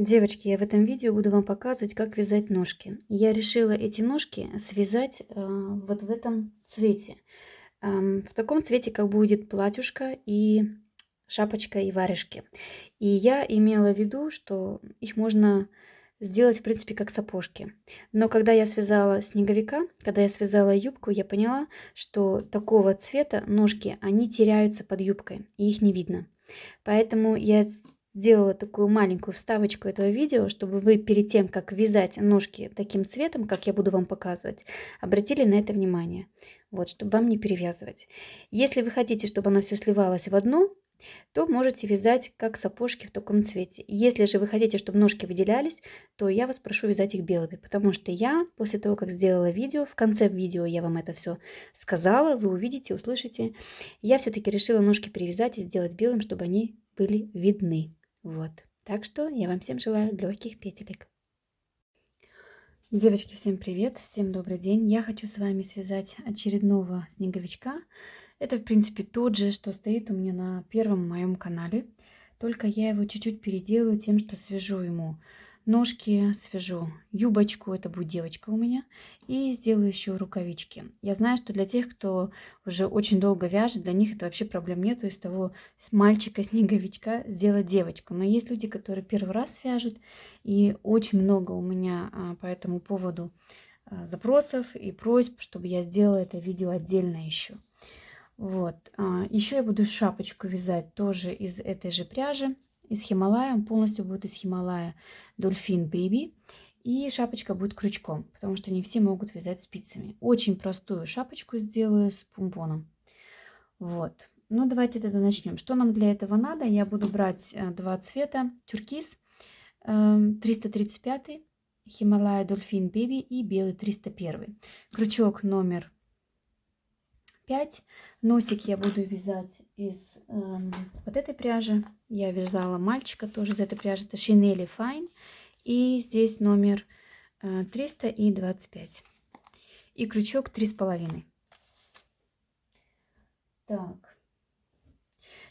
Девочки, я в этом видео буду вам показывать, как вязать ножки. Я решила эти ножки связать вот в этом цвете. В таком цвете, как будет платьюшко и шапочка и варежки. И я имела в виду, что их можно сделать, в принципе, как сапожки. Но когда я связала снеговика, когда я связала юбку, я поняла, что такого цвета ножки, они теряются под юбкой, и их не видно. Поэтому я сделала такую маленькую вставочку этого видео, чтобы вы перед тем, как вязать ножки таким цветом, как я буду вам показывать, обратили на это внимание. Вот, чтобы вам не перевязывать. Если вы хотите, чтобы оно все сливалось в одно, то можете вязать как сапожки в таком цвете. Если же вы хотите, чтобы ножки выделялись, то я вас прошу вязать их белыми, потому что я после того, как сделала видео, в конце видео я вам это все сказала, вы увидите, услышите. Я все-таки решила ножки перевязать и сделать белым, чтобы они были видны. Вот. Так что я вам всем желаю легких петелек. Девочки, всем привет, всем добрый день. Я хочу с вами связать очередного снеговичка. Это, в принципе, тот же, что стоит у меня на первом моем канале. Только я его чуть-чуть переделаю тем, что свяжу ему ножки, свяжу юбочку, это будет девочка у меня, и сделаю еще рукавички. Я знаю, что для тех, кто уже очень долго вяжет, для них это вообще проблем нету из того с мальчика-снеговичка сделать девочку. Но есть люди, которые первый раз вяжут, и очень много у меня по этому поводу запросов и просьб, чтобы я сделала это видео отдельно еще. Вот. Еще я буду шапочку вязать тоже из этой же пряжи, из Хималая. Он полностью будет из Хималая Dolphin Baby. И шапочка будет крючком, потому что не все могут вязать спицами. Очень простую шапочку сделаю с помпоном. Вот. Ну, давайте тогда начнем. Что нам для этого надо? Я буду брать два цвета. Тюркиз 335, Хималая Dolphin Baby и белый 301. Крючок номер 5. Носик я буду вязать из вот этой пряжи. Я вязала мальчика тоже из этой пряжи. Это Шинели Fine. И здесь номер 300 и 25. И крючок 3,5. Так.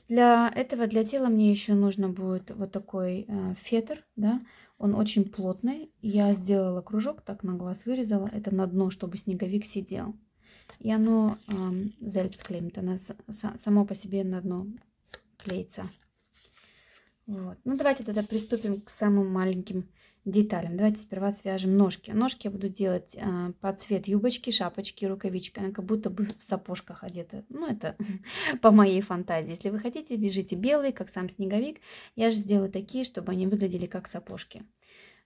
Для этого, для тела мне еще нужно будет вот такой фетр, да. Он очень плотный. Я сделала кружок, так на глаз вырезала. Это на дно, чтобы снеговик сидел. И оно selbstklebend, оно само по себе на дно клеится. Вот. Ну, давайте тогда приступим к самым маленьким деталям. Давайте сперва свяжем ножки. Ножки я буду делать под цвет юбочки, шапочки, рукавички. Она как будто бы в сапожках одета. Ну, это по моей фантазии. Если вы хотите, вяжите белый, как сам снеговик. Я же сделаю такие, чтобы они выглядели как сапожки.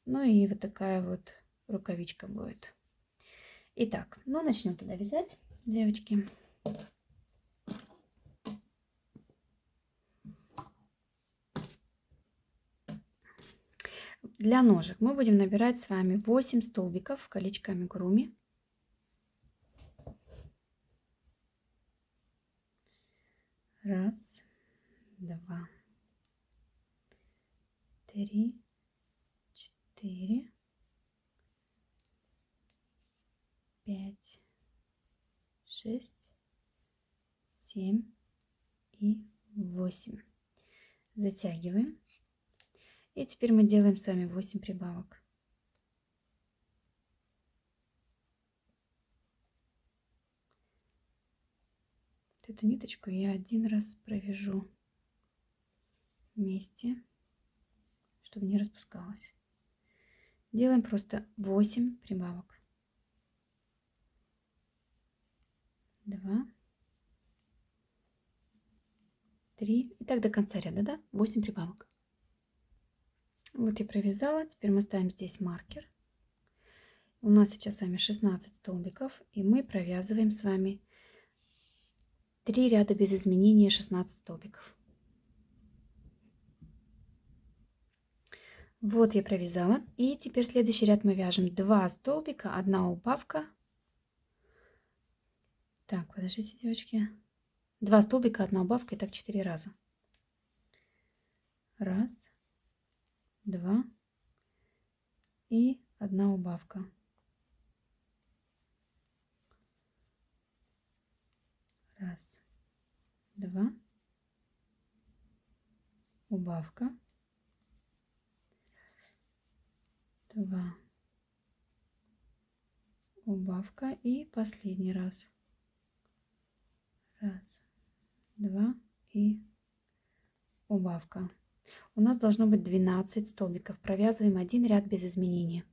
Ну и вот такая вот рукавичка будет. Итак, ну начнем тогда вязать, девочки. Для ножек мы будем набирать с вами 8 столбиков в колечко амигуруми. Раз, два, три, четыре, 5, 6, 7 и 8. Затягиваем. И теперь мы делаем с вами 8 прибавок. Вот эту ниточку я один раз провяжу вместе, чтобы не распускалась. Делаем просто 8 прибавок. 2, 3. И так до конца ряда, да? 8 прибавок. Вот я провязала. Теперь мы ставим здесь маркер. У нас сейчас с вами 16 столбиков. И мы провязываем с вами 3 ряда без изменения, 16 столбиков. Вот я провязала. И теперь следующий ряд мы вяжем 2 столбика, 1 убавка. Так, подождите, девочки. 2 столбика, 1 убавка, и так 4 раза. Раз, 2 и 1 убавка. Раз, 2, убавка. 2 убавка и последний раз. Раз, два и убавка. У нас должно быть 12 столбиков. Провязываем один ряд без изменения.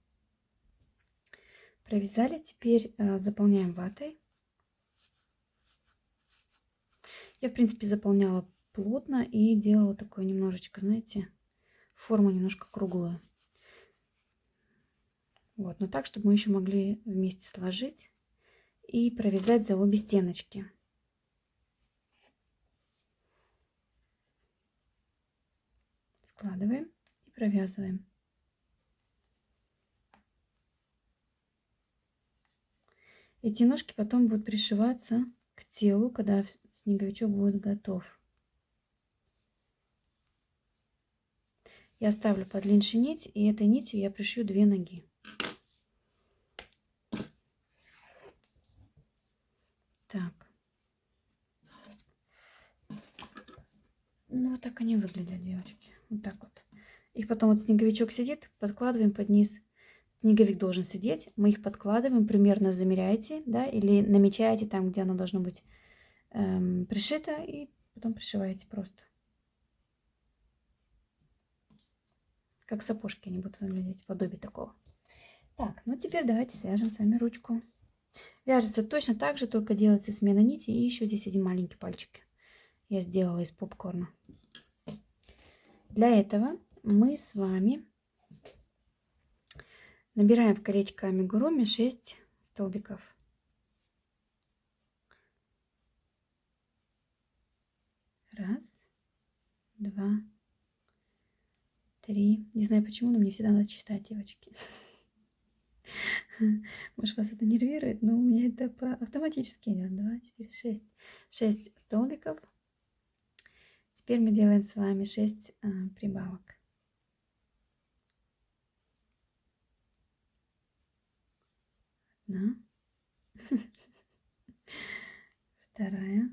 Провязали, теперь заполняем ватой. Я, в принципе, заполняла плотно и делала такое немножечко, знаете, форму немножко круглую. Вот, но так, чтобы мы еще могли вместе сложить и провязать за обе стеночки. Складываем и провязываем. Эти ножки потом будут пришиваться к телу, когда снеговичок будет готов. Я оставлю подлиннее нить, и этой нитью я пришью 2 ноги. Так. Ну, вот так они выглядят, девочки. Вот так вот. Их потом вот снеговичок сидит, подкладываем под низ. Снеговик должен сидеть, мы их подкладываем, примерно замеряете, да, или намечаете там, где оно должно быть пришито, и потом пришиваете просто. Как сапожки они будут выглядеть, подобие такого. Так, ну теперь давайте свяжем с вами ручку. Вяжется точно так же, только делается смена нити, и еще здесь один маленький пальчик я сделала из попкорна. Для этого мы с вами набираем в колечко амигуруми 6 столбиков. Раз, два, 3. Не знаю почему, но мне всегда надо считать, девочки. Может, вас это нервирует, но у меня это автоматически идет. 2, 4, 6. 6 столбиков. Теперь мы делаем с вами 6 прибавок. Одна. Вторая.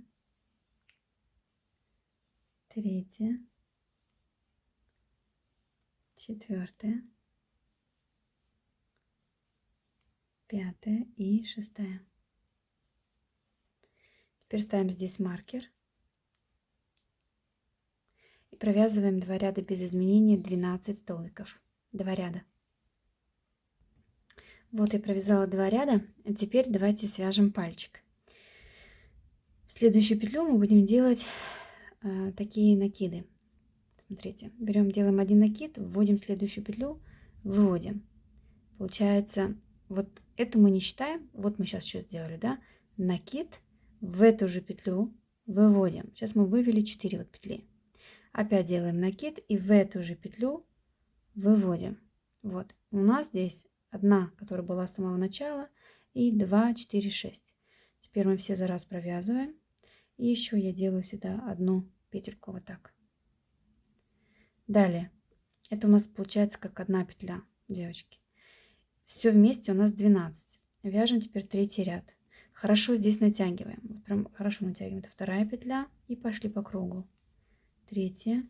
Третья. Четвертая. Пятая и шестая. Теперь ставим здесь маркер. И провязываем 2 ряда без изменения, 12 столбиков. 2 ряда. Вот я провязала 2 ряда. А теперь давайте свяжем пальчик. В следующую петлю мы будем делать такие накиды. Смотрите, берем, делаем один накид, вводим следующую петлю, выводим. Получается, вот эту мы не считаем. Вот мы сейчас что сделали, да? Накид, в эту же петлю выводим. Сейчас мы вывели 4 вот петли. Опять делаем накид и в эту же петлю выводим. Вот у нас здесь одна, которая была с самого начала, и 2, 4, 6. Теперь мы все за раз провязываем. И еще я делаю сюда одну петельку вот так. Далее. Это у нас получается как одна петля, девочки. Все вместе у нас 12. Вяжем теперь третий ряд. Хорошо здесь натягиваем. Прям хорошо натягиваем. Это вторая петля. И пошли по кругу. Третья,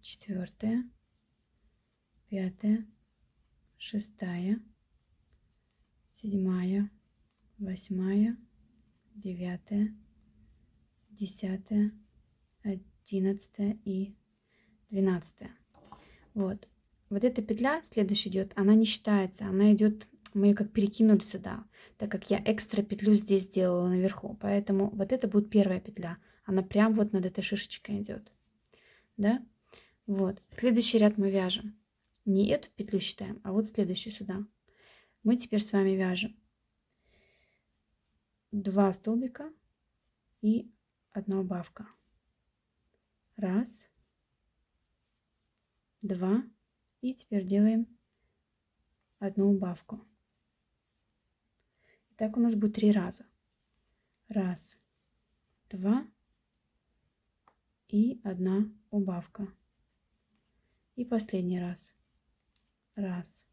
четвертая, пятая, шестая, седьмая, восьмая, девятая, 10, 11 и 12. Вот. Вот эта петля следующая идет, она не считается, она идет, мы ее как перекинули сюда, так как я экстра петлю здесь сделала наверху. Поэтому вот это будет первая петля. Она прям вот над этой шишечкой идет. Да? Вот. Следующий ряд мы вяжем. Не эту петлю считаем, а вот следующую сюда. Мы теперь с вами вяжем 2 столбика и 1 убавка. Раз, 2. И теперь делаем 1 убавку. Так у нас будет 3 раза. Раз, 2 и 1 убавка. И последний раз. Раз,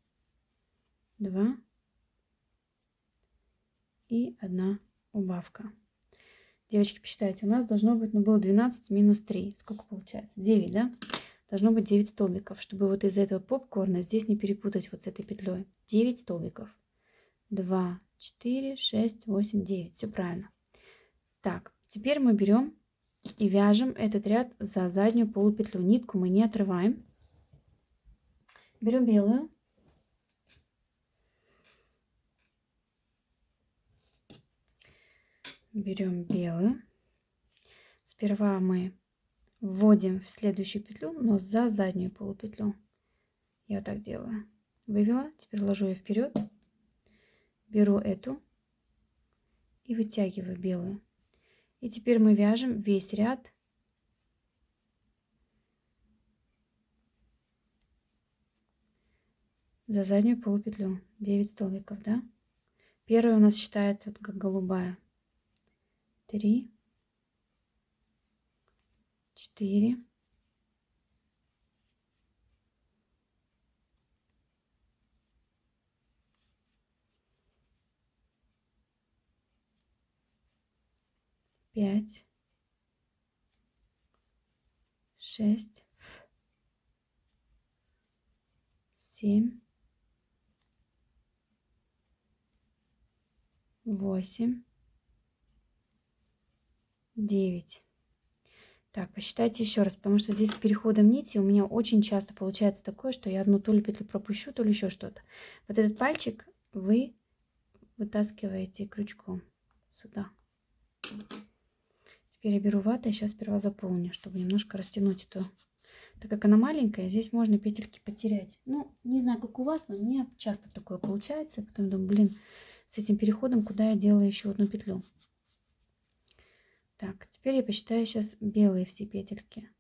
2 и 1 убавка. Девочки, посчитайте, у нас должно быть, ну, было 12 минус 3. Сколько получается? 9, да? должно быть 9 столбиков, чтобы вот из этого попкорна здесь не перепутать вот с этой петлей. 9 столбиков. 2, 4, 6, 8, 9. Все правильно. Так, теперь мы берем и вяжем этот ряд за заднюю полупетлю. Нитку мы не отрываем. Берем белую. Берем белую. Сперва мы вводим в следующую петлю, но за заднюю полупетлю. Я вот так делаю. Вывела, теперь ложу ее вперед. Беру эту и вытягиваю белую. И теперь мы вяжем весь ряд за заднюю полупетлю. 9 столбиков, да? Первая у нас считается вот как голубая. 3, 4, 5, 6, 7, 8, 9. Так, посчитайте еще раз, потому что здесь с переходом нити у меня очень часто получается такое, что я одну то ли петлю пропущу, то ли еще что-то. Вот этот пальчик вы вытаскиваете крючком сюда. Теперь я беру вату и сейчас сперва заполню, чтобы немножко растянуть эту. Так как она маленькая, здесь можно петельки потерять. Ну, не знаю, как у вас, но у меня часто такое получается. Потом думаю, блин, с этим переходом куда я делаю еще одну петлю. Так, теперь я посчитаю сейчас белые все петельки.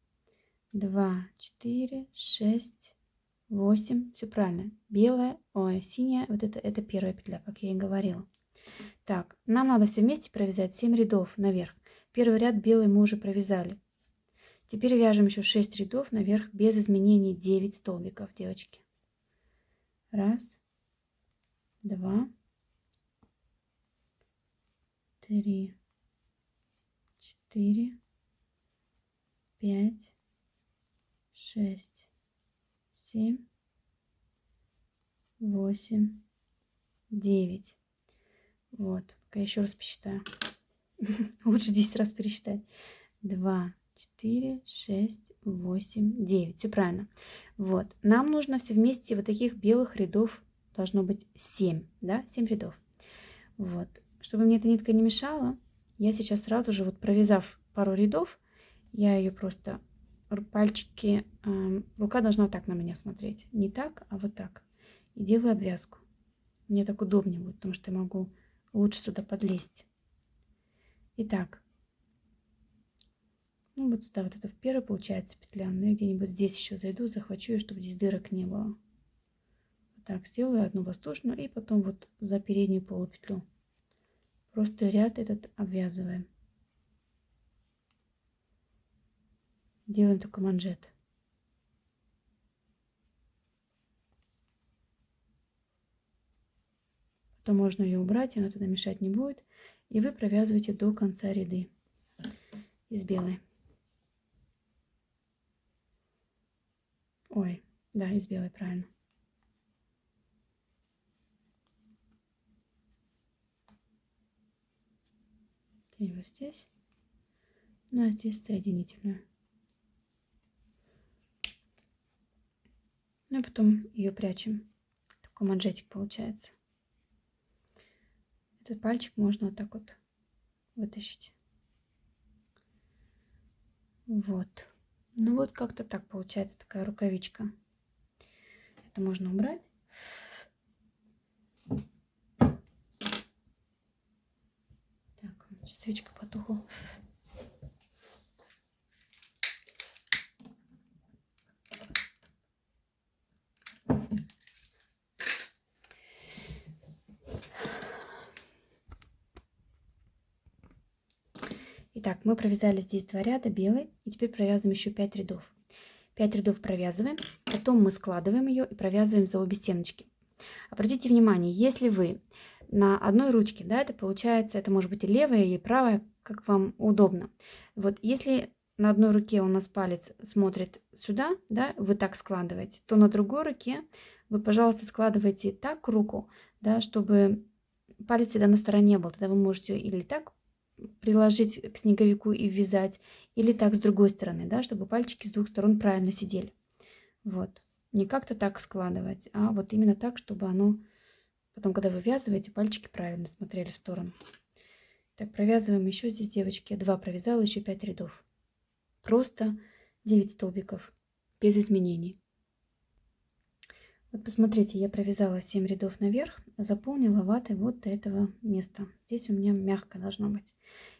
2, 4, 6, 8. Все правильно. Белая, ой, синяя, вот это первая петля, как я и говорила. Так, нам надо все вместе провязать 7 рядов наверх. Первый ряд белый мы уже провязали. Теперь вяжем еще 6 рядов наверх без изменений 9 столбиков, девочки. 1, 2, 3, 4, 5, 6, 7, 8, 9. Вот, я еще раз посчитаю. Лучше 10 раз пересчитать. 2, 4, 6, 8, 9. Все правильно. Вот. Нам нужно все вместе вот таких белых рядов должно быть 7. Да, 7 рядов. Вот. Чтобы мне эта нитка не мешала, я сейчас сразу же, вот провязав пару рядов, я ее просто пальчики, рука должна вот так на меня смотреть. Не так, а вот так. И делаю обвязку. Мне так удобнее будет, потому что я могу лучше сюда подлезть. Итак. Ну, вот сюда вот это в первой получается петля. Но я где-нибудь здесь еще зайду, захвачу, чтобы здесь дырок не было. Вот так сделаю одну воздушную и потом вот за переднюю полупетлю. Просто ряд этот обвязываем. Делаем такой манжет. Потом можно ее убрать, она тогда мешать не будет. И вы провязываете до конца ряды из белой. Ой, да, из белой, правильно. И вот здесь. Ну, а здесь соединительную. Ну, а потом ее прячем. Такой манжетик получается. Этот пальчик можно вот так вот вытащить. Вот. Ну вот как-то так получается такая рукавичка. Это можно убрать. Так, сейчас свечка потухла. Итак, мы провязали здесь 2 ряда белый, и теперь провязываем еще 5 рядов. 5 рядов провязываем, потом мы складываем ее и провязываем за обе стеночки. Обратите внимание, если вы на одной ручке, да, это получается, это может быть и левая, и правая, как вам удобно. Вот если на одной руке у нас палец смотрит сюда, да, вы так складываете, то на другой руке вы, пожалуйста, складывайте так руку, да, чтобы палец всегда на стороне был. Тогда вы можете или так приложить к снеговику и ввязать, или так с другой стороны, да, чтобы пальчики с двух сторон правильно сидели. Вот. Не как-то так складывать, а вот именно так, чтобы оно потом, когда вы ввязываете, пальчики правильно смотрели в сторону. Так, провязываем еще здесь, девочки. 2 провязала, еще 5 рядов. Просто 9 столбиков, без изменений. Вот посмотрите, я провязала 7 рядов наверх, заполнила ватой вот до этого места. Здесь у меня мягко должно быть.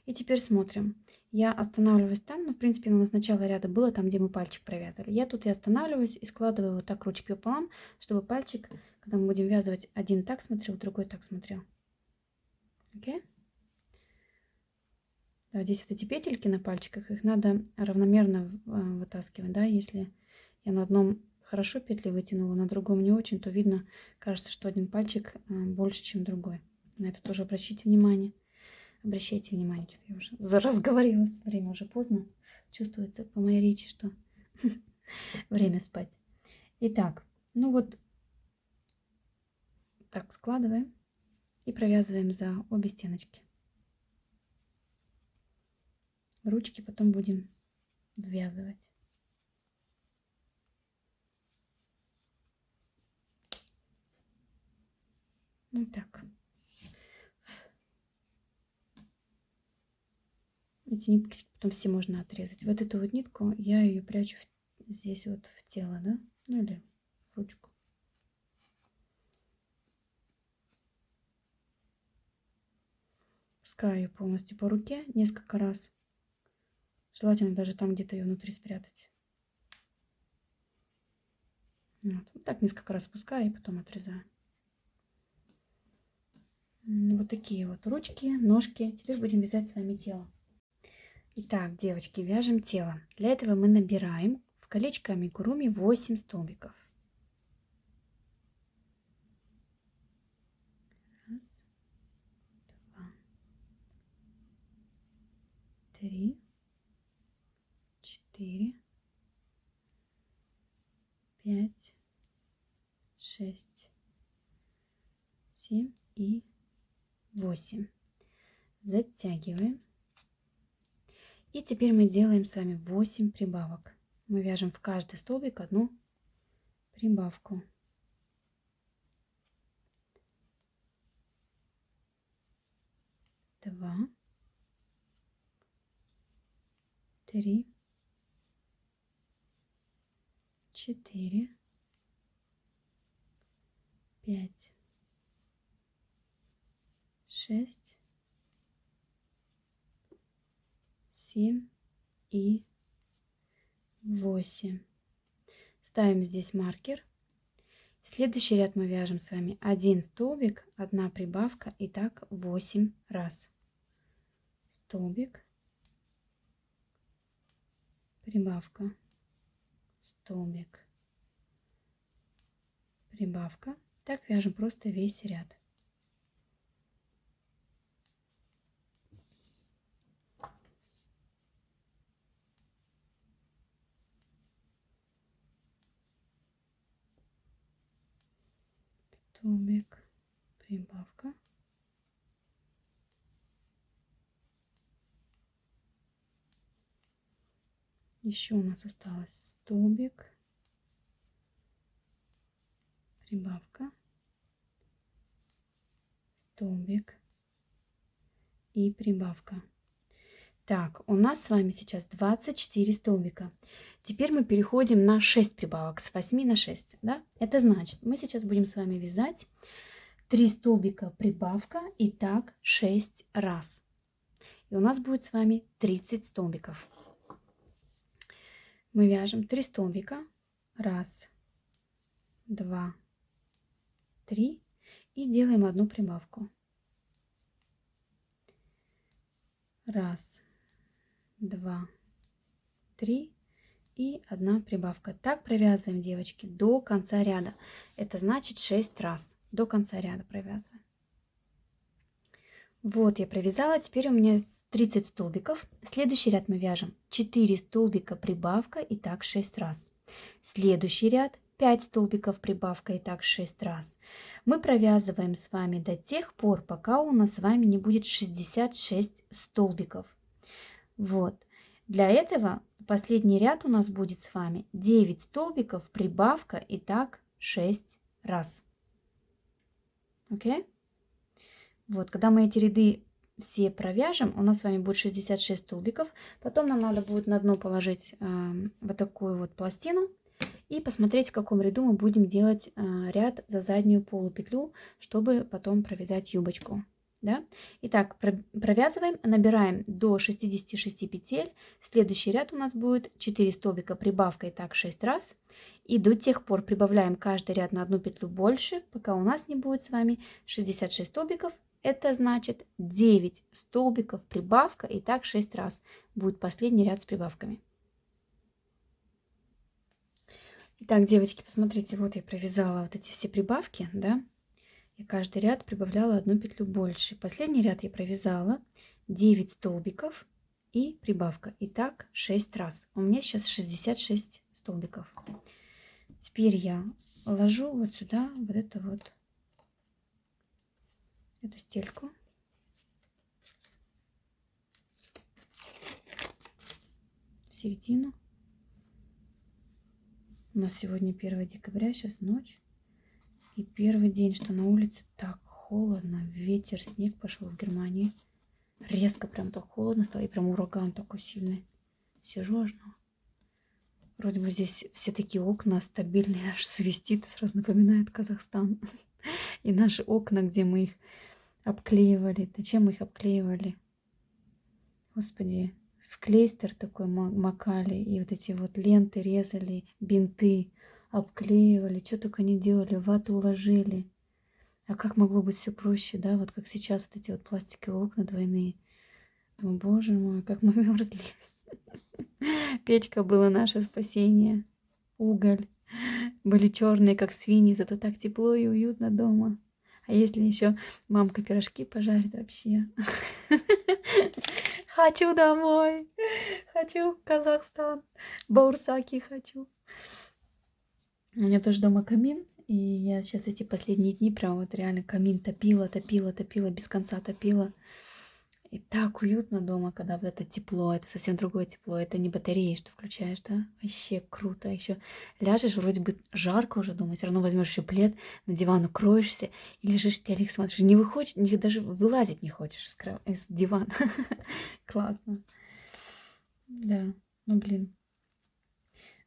И теперь смотрим. Я останавливаюсь там, ну, в принципе, у нас начало ряда было там, где мы пальчик провязали. Я тут и останавливаюсь и складываю вот так ручки пополам, чтобы пальчик, когда мы будем вязывать, один так смотрел, другой так смотрел. Окей? Да, здесь вот эти петельки на пальчиках, их надо равномерно вытаскивать, да, если я на одном хорошо петли вытянула, на другом не очень, то видно, кажется, что один пальчик больше, чем другой. На это тоже обращайте внимание. Обращайте внимание, что я уже разговорилась, время уже поздно, чувствуется по моей речи, что время спать. Итак, ну вот так складываем и провязываем за обе стеночки. Ручки потом будем ввязывать. Ну так. Эти нитки потом все можно отрезать. Вот эту вот нитку я ее прячу здесь вот в тело, да? Ну или в ручку. Пускаю ее полностью по руке несколько раз. Желательно даже там где-то ее внутри спрятать. Вот так несколько раз спускаю и потом отрезаю. Вот такие вот ручки, ножки. Теперь будем вязать с вами тело. Итак, девочки, вяжем тело. Для этого мы набираем в колечко амигуруми 8 столбиков. Раз, два, три, 4, 5, 6, 7 и 8. Затягиваем. И теперь мы делаем с вами 8 прибавок. Мы вяжем в каждый столбик одну прибавку. Два, 3, 4, 5, 6, 7 и 8. Ставим здесь маркер. Следующий ряд мы вяжем с вами 1 столбик, 1 прибавка, и так 8 раз. Столбик, прибавка, столбик, прибавка. Так вяжем просто весь ряд. Столбик, прибавка. Еще у нас осталось столбик, прибавка, столбик и прибавка. Так, у нас с вами сейчас 24 столбика. Теперь мы переходим на 6 прибавок, с 8 на 6. Да? Это значит, мы сейчас будем с вами вязать 3 столбика прибавка, и так 6 раз. И у нас будет с вами 30 столбиков. Мы вяжем 3 столбика. 1, 2, 3. И делаем одну прибавку. 1, 2, 3 и 1 прибавка. Так провязываем, девочки, до конца ряда. Это значит 6 раз. До конца ряда провязываем. Вот я провязала. Теперь у меня 30 столбиков. Следующий ряд мы вяжем 4 столбика прибавка и так 6 раз. Следующий ряд 5 столбиков прибавка и так 6 раз. Мы провязываем с вами до тех пор, пока у нас с вами не будет 66 столбиков. Вот. Для этого последний ряд у нас будет с вами 9 столбиков прибавка и так 6 раз. Окей? Вот, когда мы эти ряды все провяжем, у нас с вами будет 66 столбиков. Потом нам надо будет на дно положить вот такую вот пластину и посмотреть, в каком ряду мы будем делать ряд за заднюю полупетлю, чтобы потом провязать юбочку. Да? Итак, провязываем, набираем до 66 петель. Следующий ряд у нас будет 4 столбика прибавка и так 6 раз. И до тех пор прибавляем каждый ряд на одну петлю больше, пока у нас не будет с вами 66 столбиков. Это значит 9 столбиков прибавка и так 6 раз. Будет последний ряд с прибавками. Итак, девочки, посмотрите, вот я провязала вот эти все прибавки, да. И каждый ряд прибавляла одну петлю больше. Последний ряд я провязала 9 столбиков и прибавка. И так 6 раз. У меня сейчас 66 столбиков. Теперь я ложу вот сюда вот это вот, эту стельку. В середину. У нас сегодня 1 декабря, сейчас ночь. И первый день, что на улице так холодно, ветер, снег пошел в Германии. Резко прям так холодно стало, и прям ураган такой сильный. Сижу аж, ну, вроде бы здесь все такие окна стабильные, аж свистит, сразу напоминает Казахстан. И наши окна, где мы их обклеивали. Да чем мы их обклеивали? Господи, в клейстер такой макали, и вот эти вот ленты резали, бинты обклеивали, что только не делали, вату уложили. А как могло быть все проще, да, вот как сейчас вот эти вот пластиковые окна двойные. Думаю, боже мой, как мы мерзли. Печка была наше спасение. Уголь. Были черные, как свиньи, зато так тепло и уютно дома. А если еще мамка пирожки пожарит, вообще. Хочу домой. Хочу в Казахстан. Баурсаки хочу. У меня тоже дома камин. И я сейчас эти последние дни прям вот реально камин топила, без конца топила. И так уютно дома, когда вот это тепло, это совсем другое тепло. Это не батареи, что включаешь, да? Вообще круто. Еще ляжешь, вроде бы жарко уже дома, все равно возьмешь еще плед, на диван укроешься и лежишь, телек смотришь. Не выходишь, даже вылазить не хочешь из дивана. Классно. Да, ну блин.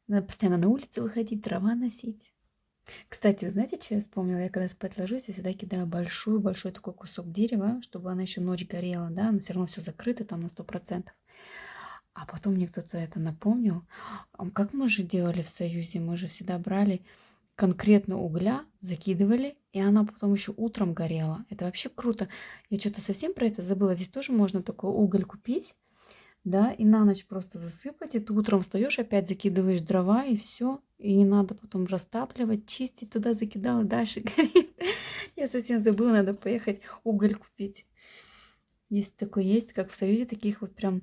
Надо постоянно на улице выходить, дрова носить. Кстати, знаете, что я вспомнила? Я когда спать ложусь, я всегда кидаю большой такой кусок дерева, чтобы она еще ночь горела, да, но все равно все закрыто там на 100%. А потом мне кто-то это напомнил. Как мы же делали в Союзе? Мы же всегда брали конкретно угля, закидывали, и она потом еще утром горела. Это вообще круто. Я что-то совсем про это забыла. Здесь тоже можно такой уголь купить, да, и на ночь просто засыпать, и ты утром встаешь, опять закидываешь дрова, и все, и не надо потом растапливать, чистить, туда закидала, дальше горит. Я совсем забыла, надо поехать уголь купить. Если такой есть, как в Союзе, таких вот прям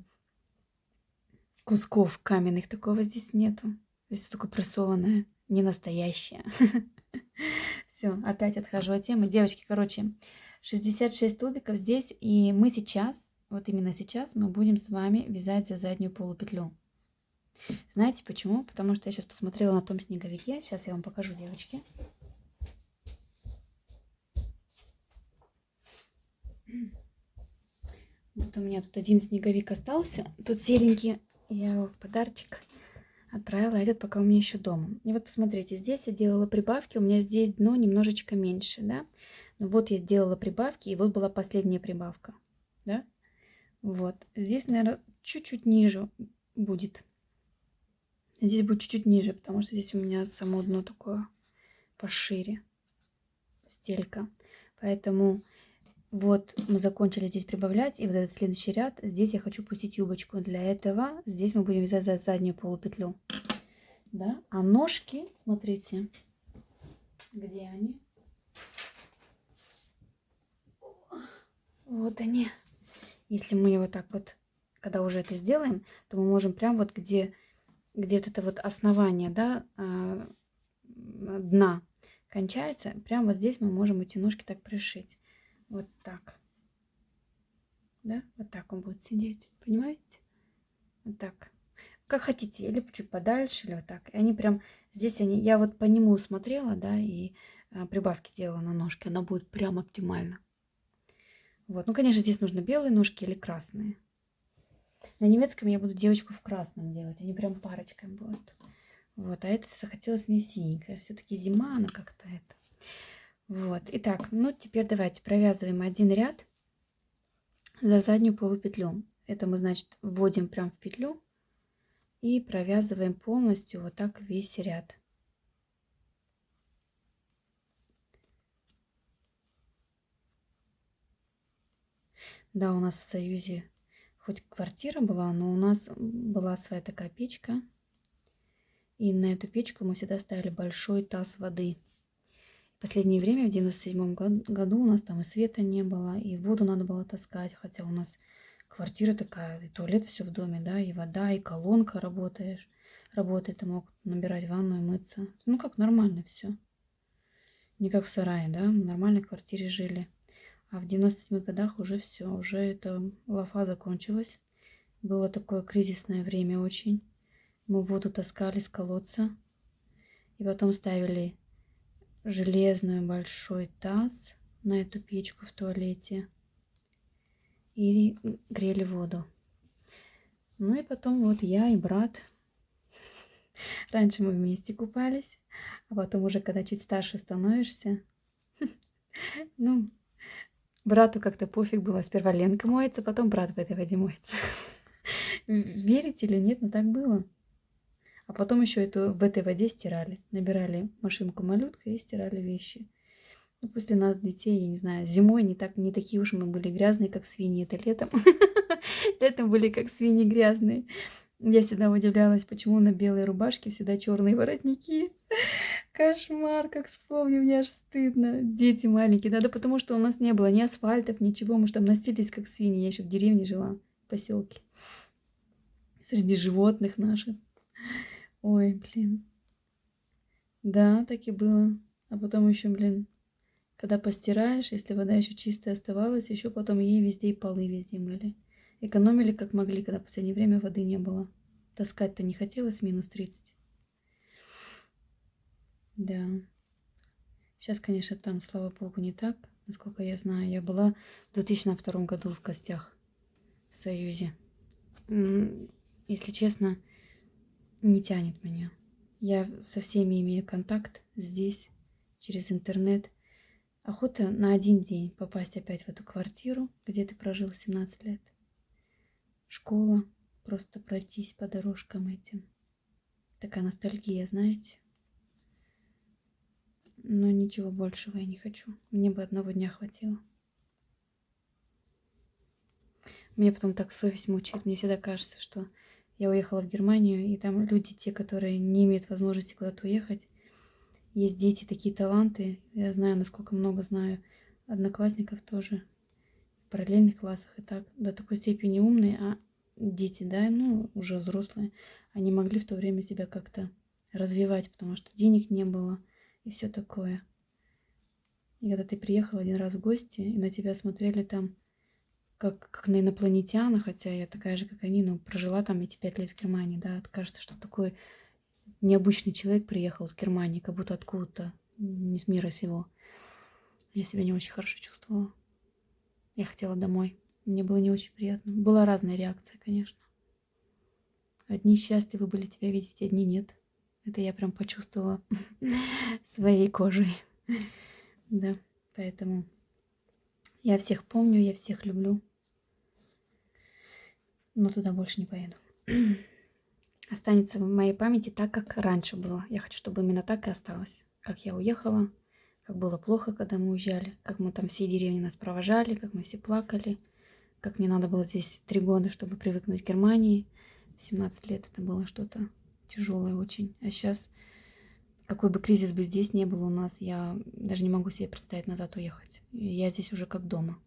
кусков каменных, такого здесь нету. Здесь такое прессованное, не настоящее. Все, опять отхожу от темы. Девочки, короче, 66 столбиков здесь, и мы сейчас, вот именно сейчас, мы будем с вами вязать за заднюю полупетлю. Знаете почему? Потому что я сейчас посмотрела на том снеговике. Сейчас я вам покажу, девочки. Вот у меня тут один снеговик остался. Тут серенький. Я его в подарочек отправила. Этот пока у меня еще дома. И вот посмотрите, здесь я делала прибавки. У меня здесь дно немножечко меньше, да? Ну вот я делала прибавки, и вот была последняя прибавка, да? Вот. Здесь, наверное, чуть-чуть ниже будет. Здесь будет чуть-чуть ниже, потому что здесь у меня само дно такое пошире. Стелька. Поэтому вот мы закончили здесь прибавлять. И вот этот следующий ряд, здесь я хочу пустить юбочку. Для этого здесь мы будем вязать за заднюю полупетлю. Да? А ножки, смотрите, где они? Вот они. Если мы вот так вот, когда уже это сделаем, то мы можем прям вот где вот это вот основание, да, дна кончается, прям вот здесь мы можем эти ножки так пришить. Вот так. Да, вот так он будет сидеть, понимаете? Вот так. Как хотите, или чуть подальше, или вот так. И они прям, здесь они, я вот по нему смотрела, да, и прибавки делала на ножки, она будет прям оптимально. Вот, ну, конечно, здесь нужно белые ножки или красные. На немецком я буду девочку в красном делать, они прям парочкой будут. Вот, а это захотелось мне синенькая. Все-таки зима, она как-то это. Вот, итак, ну, теперь давайте провязываем один ряд за заднюю полупетлю. Это мы, значит, вводим прям в петлю и провязываем полностью вот так весь ряд. Да, у нас в Союзе хоть квартира была, но у нас была своя такая печка. И на эту печку мы всегда ставили большой таз воды. В последнее время, в 97 году, у нас там и света не было, и воду надо было таскать, хотя у нас квартира такая, и туалет все в доме, да, и вода, и колонка работает, и мог набирать ванну и мыться. Ну, как нормально все. Не как в сарае, да, в нормальной квартире жили. А в 97 годах уже все, уже эта лафа закончилась. Было такое кризисное время очень. Мы воду таскали с колодца, и потом ставили железный большой таз на эту печку в туалете и грели воду. Ну и потом вот я и брат. Раньше мы вместе купались, а потом уже, когда чуть старше становишься, ну, брату как-то пофиг было. Сперва Ленка моется, потом брат в этой воде моется. Верите или нет, но так было. А потом еще в этой воде стирали. Набирали машинку малютка и стирали вещи. Ну, после нас, детей, я не знаю, зимой не такие уж мы были грязные, как свиньи. Это летом. Летом были как свиньи грязные. Я всегда удивлялась, почему на белой рубашке всегда черные воротники. Кошмар, как вспомню, мне аж стыдно. Дети маленькие. Да, потому что у нас не было ни асфальтов, ничего. Мы же там носились, как свиньи. Я еще в деревне жила, в поселке. Среди животных наших. Ой, блин. Да, так и было. А потом еще, блин, когда постираешь, если вода еще чистая оставалась, еще потом ей везде и полы везде мыли. Экономили как могли, когда в последнее время воды не было. Таскать-то не хотелось минус 30. Да. Сейчас, конечно, там, слава богу, не так, насколько я знаю. Я была в 2002 году в гостях в Союзе. Если честно, не тянет меня. Я со всеми имею контакт здесь, через интернет. Охота на один день попасть опять в эту квартиру, где ты прожил 17 лет. Школа, просто пройтись по дорожкам этим. Такая ностальгия, знаете. Но ничего большего я не хочу. Мне бы одного дня хватило. Мне потом так совесть мучает. Мне всегда кажется, что я уехала в Германию, и там люди, те, которые не имеют возможности куда-то уехать, есть дети, такие таланты. Я знаю, насколько много знаю одноклассников тоже, в параллельных классах и так, до такой степени умные, а дети, да, ну, уже взрослые, они могли в то время себя как-то развивать, потому что денег не было и все такое. И когда ты приехал один раз в гости, и на тебя смотрели там как на инопланетяна, хотя я такая же, как они, но прожила там эти 5 лет в Германии, да, кажется, что такой необычный человек приехал из Германии, как будто откуда-то, не с мира сего. Я себя не очень хорошо чувствовала. Я хотела домой. Мне было не очень приятно. Была разная реакция, конечно. Одни счастливы были тебя видеть, одни нет. Это я прям почувствовала своей кожей. Да, поэтому я всех помню, я всех люблю. Но туда больше не поеду. Останется в моей памяти так, как раньше было. Я хочу, чтобы именно так и осталось. Как я уехала, как было плохо, когда мы уезжали, как мы там все деревни нас провожали, как мы все плакали, как мне надо было здесь 3 года, чтобы привыкнуть к Германии. 17 лет это было что-то тяжелое очень. А сейчас, какой бы кризис бы здесь не был у нас, я даже не могу себе представить назад уехать. Я здесь уже как дома.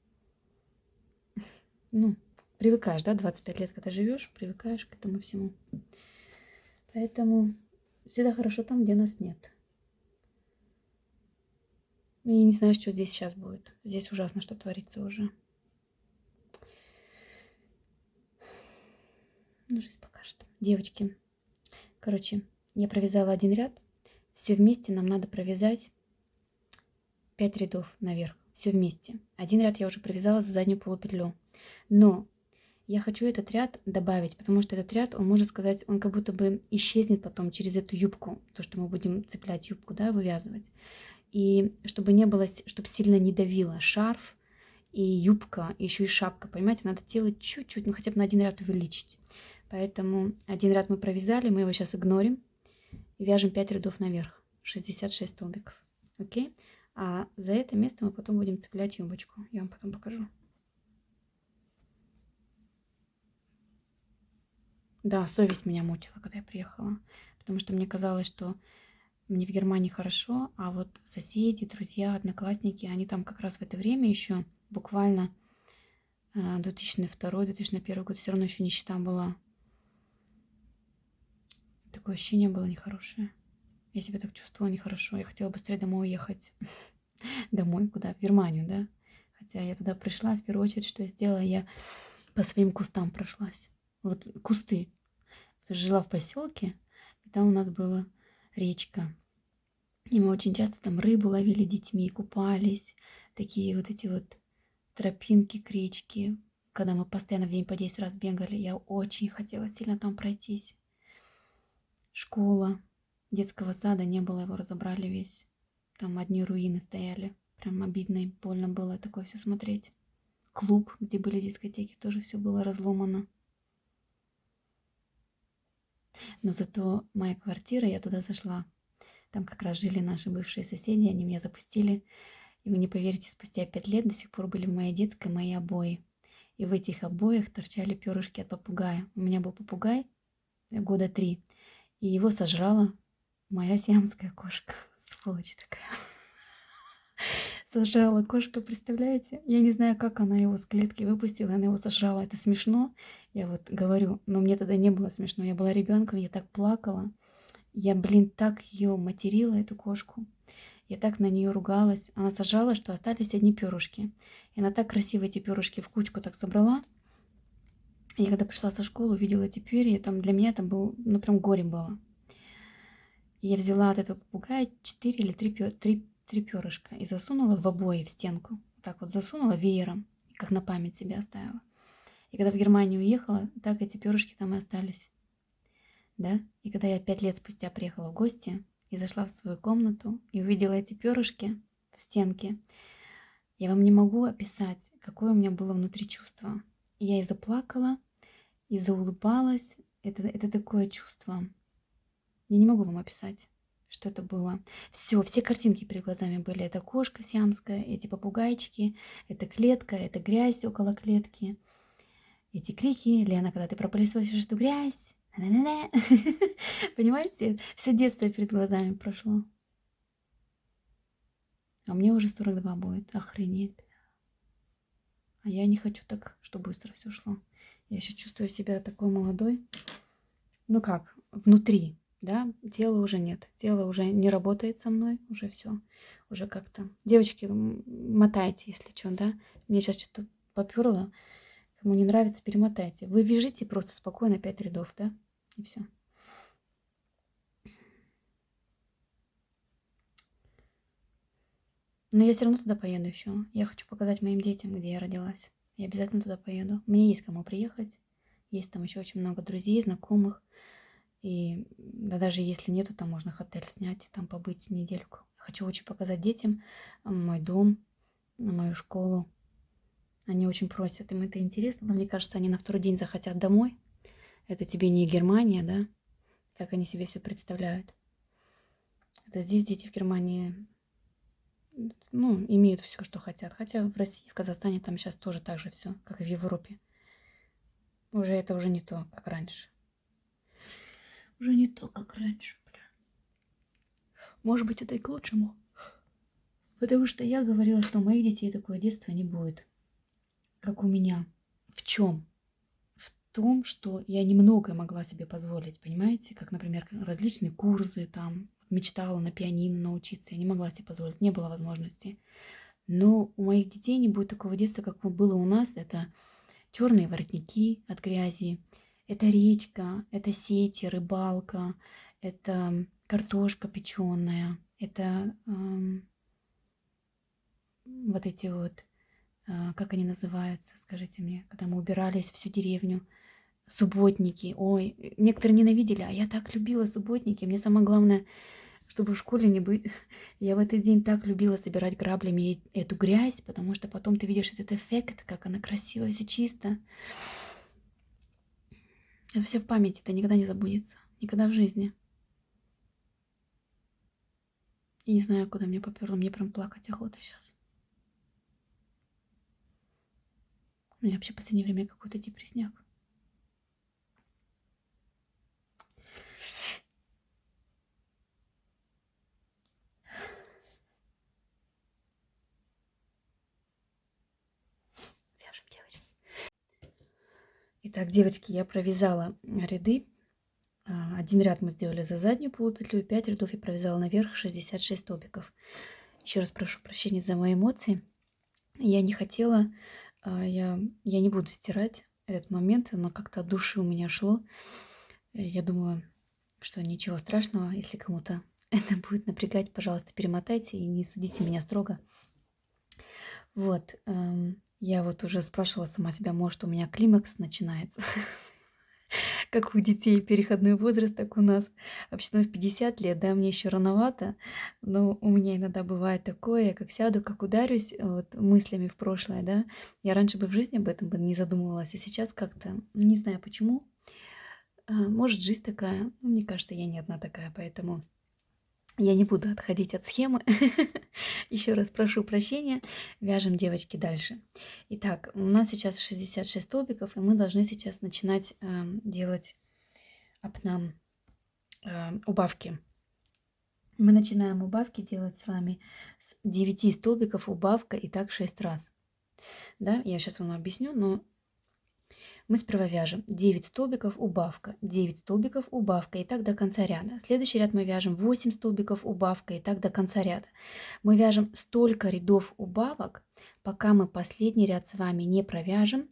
Ну, Привыкаешь, да, 25 лет, когда живешь, привыкаешь к этому всему. Поэтому всегда хорошо там, где нас нет. И не знаю, что здесь сейчас будет. Здесь ужасно, что творится уже. Ну, жизнь покажет. Девочки, короче, я провязала один ряд. Все вместе нам надо провязать 5 рядов наверх. Все вместе. Один ряд я уже провязала за заднюю полупетлю. Но я хочу этот ряд добавить, потому что этот ряд, он, можно сказать, он как будто бы исчезнет потом через эту юбку, то, что мы будем цеплять юбку, да, вывязывать. И чтобы не было, чтобы сильно не давило шарф и юбка, и еще и шапка, понимаете, надо делать чуть-чуть, ну хотя бы на один ряд увеличить. Поэтому один ряд мы провязали, мы его сейчас игнорим и вяжем 5 рядов наверх, 66 столбиков, окей? А за это место мы потом будем цеплять юбочку, я вам потом покажу. Да, совесть меня мучила, когда я приехала, потому что мне казалось, что мне в Германии хорошо, а вот соседи, друзья, одноклассники, они там как раз в это время еще буквально 2002-2001 год, все равно еще нищета была. Такое ощущение было нехорошее. Я себя так чувствовала нехорошо. Я хотела быстрее домой уехать. Домой куда? В Германию, да? Хотя я туда пришла, в первую очередь, что я сделала, я по своим кустам прошлась. Вот кусты. Потому что жила в поселке, и там у нас была речка. И мы очень часто там рыбу ловили детьми, купались. Такие вот эти вот тропинки к речке. Когда мы постоянно в день по 10 раз бегали, я очень хотела сильно там пройтись. Школа, детского сада не было, его разобрали весь. Там одни руины стояли. Прям обидно и больно было такое все смотреть. Клуб, где были дискотеки, тоже все было разломано. Но зато моя квартира, я туда зашла. Там как раз жили наши бывшие соседи, они меня запустили. И вы не поверите, спустя 5 лет до сих пор были в моей детской мои обои. И в этих обоях торчали перышки от попугая. У меня был попугай года 3, и его сожрала моя сиамская кошка. Сволочь такая. Сожрала кошка, представляете? Я не знаю, как она его с клетки выпустила, она его сожрала. Это смешно, я вот говорю, но мне тогда не было смешно. Я была ребенком, я так плакала. Я, блин, так ее материла, эту кошку. Я так на нее ругалась. Она сожрала, что остались одни перышки. И она так красиво эти перышки в кучку так собрала. И я когда пришла со школы, увидела эти перья, там для меня это был, ну прям горе было. И я взяла от этого попугая 4 или 3 перышка и засунула в обои, в стенку. Так вот засунула веером, как на память себе оставила. И когда в Германию уехала, так эти перышки там и остались. Да? И когда я 5 лет спустя приехала в гости и зашла в свою комнату и увидела эти перышки в стенке, я вам не могу описать, какое у меня было внутри чувство. И я и заплакала, и заулыбалась. Это такое чувство. Я не могу вам описать, что это было. Все картинки перед глазами были. Это кошка сиамская, эти попугайчики, это клетка, это грязь около клетки, эти крики: «Лена, когда ты пропылесосишь эту грязь?» Понимаете? Все детство перед глазами прошло. А мне уже 42 будет. Охренеть. А я не хочу так, что быстро все шло. Я еще чувствую себя такой молодой. Ну как, внутри, да, тела уже нет. Тело уже не работает со мной, уже все. Уже как-то. Девочки, мотайте, если что, да. Мне сейчас что-то поперло. Кому не нравится, перемотайте. Вы вяжите просто спокойно 5 рядов, да, и все. Но я все равно туда поеду еще. Я хочу показать моим детям, где я родилась. Я обязательно туда поеду. Мне есть кому приехать. Есть там еще очень много друзей, знакомых. И да, даже если нету, там можно отель снять и там побыть недельку. Я хочу очень показать детям мой дом, мою школу. Они очень просят, им это интересно, но мне кажется, они на второй день захотят домой. Это тебе не Германия, да? Как они себе все представляют. Это здесь дети в Германии, ну, имеют все, что хотят. Хотя в России, в Казахстане там сейчас тоже так же все, как и в Европе. Уже это уже не то, как раньше. Уже не то, как раньше, бля. Может быть, это и к лучшему. Потому что я говорила, что у моих детей такое детство не будет, как у меня. В чем? том, что я немногое могла себе позволить, понимаете? Как, например, различные курсы, там, мечтала на пианино научиться, я не могла себе позволить, не было возможности. Но у моих детей не будет такого детства, как было у нас. Это черные воротники от грязи, это речка, это сети, рыбалка, это картошка печеная, это вот эти вот, как они называются, скажите мне, когда мы убирались всю деревню, субботники. Ой, некоторые ненавидели, а я так любила субботники. Мне самое главное, чтобы в школе не быть. Я в этот день так любила собирать граблями эту грязь, потому что потом ты видишь этот эффект, как она красиво, все чисто. Это все в памяти, это никогда не забудется. Никогда в жизни. И не знаю, куда мне поперло, мне прям плакать охота сейчас. У меня вообще в последнее время какой-то депрессняк. Вяжем, девочки. Итак, девочки, я провязала ряды. Один ряд мы сделали за заднюю полупетлю, и 5 рядов я провязала наверх, 66 столбиков. Еще раз прошу прощения за мои эмоции. Я не хотела, я не буду стирать этот момент, но как-то от души у меня шло. Я думаю, что ничего страшного, если кому-то это будет напрягать, пожалуйста, перемотайте и не судите меня строго. Вот, я вот уже спрашивала сама себя, может, у меня климакс начинается. Как у детей переходной возраст, так у нас. Вообще, в 50 лет, да, мне еще рановато, но у меня иногда бывает такое, как сяду, как ударюсь вот, мыслями в прошлое, да. Я раньше бы в жизни об этом бы не задумывалась, а сейчас как-то, не знаю почему. Может, жизнь такая, ну, мне кажется, я не одна такая, поэтому я не буду отходить от схемы. Еще раз прошу прощения. Вяжем, девочки, дальше. Итак, у нас сейчас 66 столбиков, и мы должны сейчас начинать делать нам убавки. Мы начинаем убавки делать с вами с 9 столбиков убавка и так 6 раз. Да, я сейчас вам объясню, но мы сперва вяжем 9 столбиков убавка, 9 столбиков убавка и так до конца ряда. Следующий ряд мы вяжем 8 столбиков убавка и так до конца ряда. Мы вяжем столько рядов убавок, пока мы последний ряд с вами не провяжем.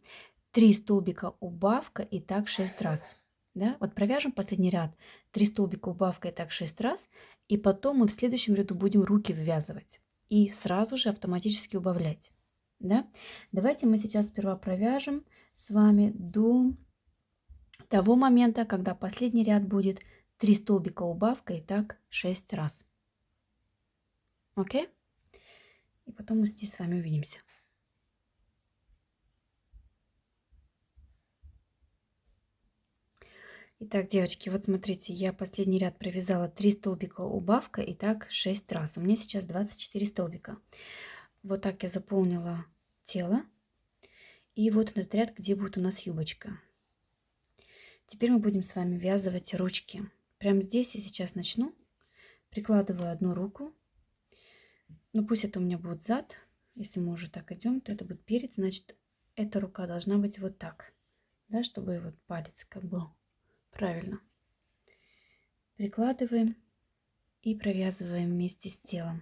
3 столбика убавка и так 6 раз. Да? Вот провяжем последний ряд, 3 столбика убавка и так 6 раз, и потом мы в следующем ряду будем руки ввязывать и сразу же автоматически убавлять. Да? Давайте мы сейчас сперва провяжем с вами до того момента, когда последний ряд будет 3 столбика убавка и так 6 раз. Окей? И потом мы здесь с вами увидимся. Итак, девочки, вот смотрите, я последний ряд провязала 3 столбика убавка и так 6 раз. У меня сейчас 24 столбика. Вот так я заполнила тело. И вот этот ряд, где будет у нас юбочка. Теперь мы будем с вами ввязывать ручки. Прямо здесь я сейчас начну. Прикладываю одну руку. Ну пусть это у меня будет зад. Если мы уже так идем, то это будет перед. Значит, эта рука должна быть вот так. Да, чтобы вот палец как был правильно. Прикладываем и провязываем вместе с телом.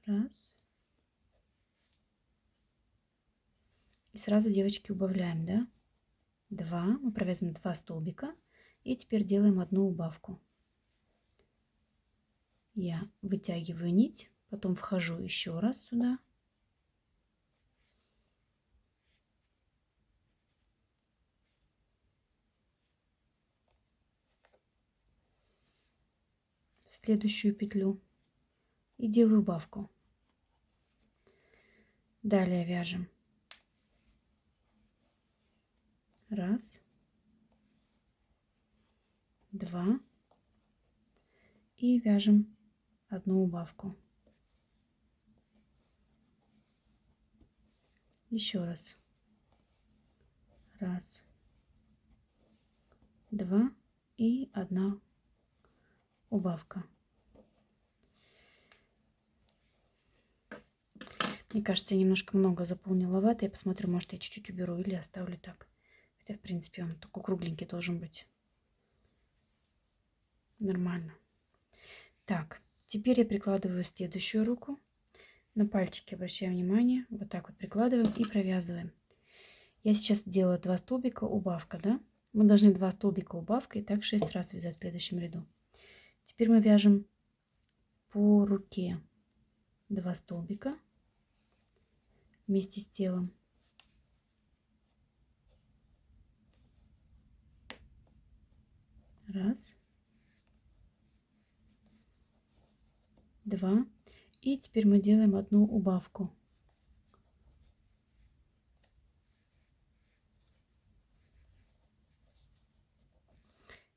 Раз. И сразу, девочки, убавляем, да? 2. Мы провязываем 2 столбика. И теперь делаем одну убавку. Я вытягиваю нить, потом вхожу еще раз сюда. В следующую петлю. И делаю убавку. Далее вяжем. Раз. 2. И вяжем одну убавку. Еще раз. Раз. 2. И одна убавка. Мне кажется, я немножко много заполнила ваты. Я посмотрю, может, я чуть-чуть уберу или оставлю так. Хотя, в принципе, он такой кругленький должен быть. Нормально. Так, теперь я прикладываю следующую руку. На пальчики обращаем внимание. Вот так вот прикладываем и провязываем. Я сейчас делаю 2 столбика убавка, да? Мы должны 2 столбика убавка и так 6 раз вязать в следующем ряду. Теперь мы вяжем по руке 2 столбика вместе с телом. Раз, два. И теперь мы делаем одну убавку.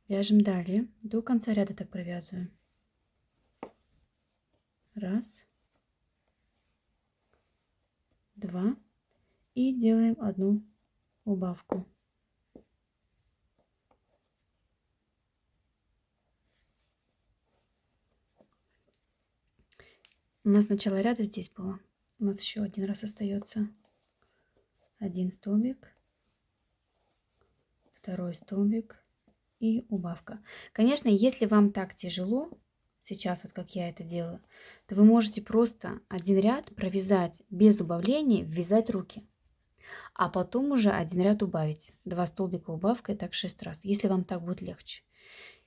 Вяжем далее. До конца ряда так провязываем. Раз, два. И делаем одну убавку. У нас начало ряда здесь было. У нас еще один раз остается. Один столбик, второй столбик и убавка. Конечно, если вам так тяжело, сейчас вот как я это делаю, то вы можете просто один ряд провязать без убавления, ввязать руки. А потом уже один ряд убавить. 2 столбика убавка и так 6 раз, если вам так будет легче.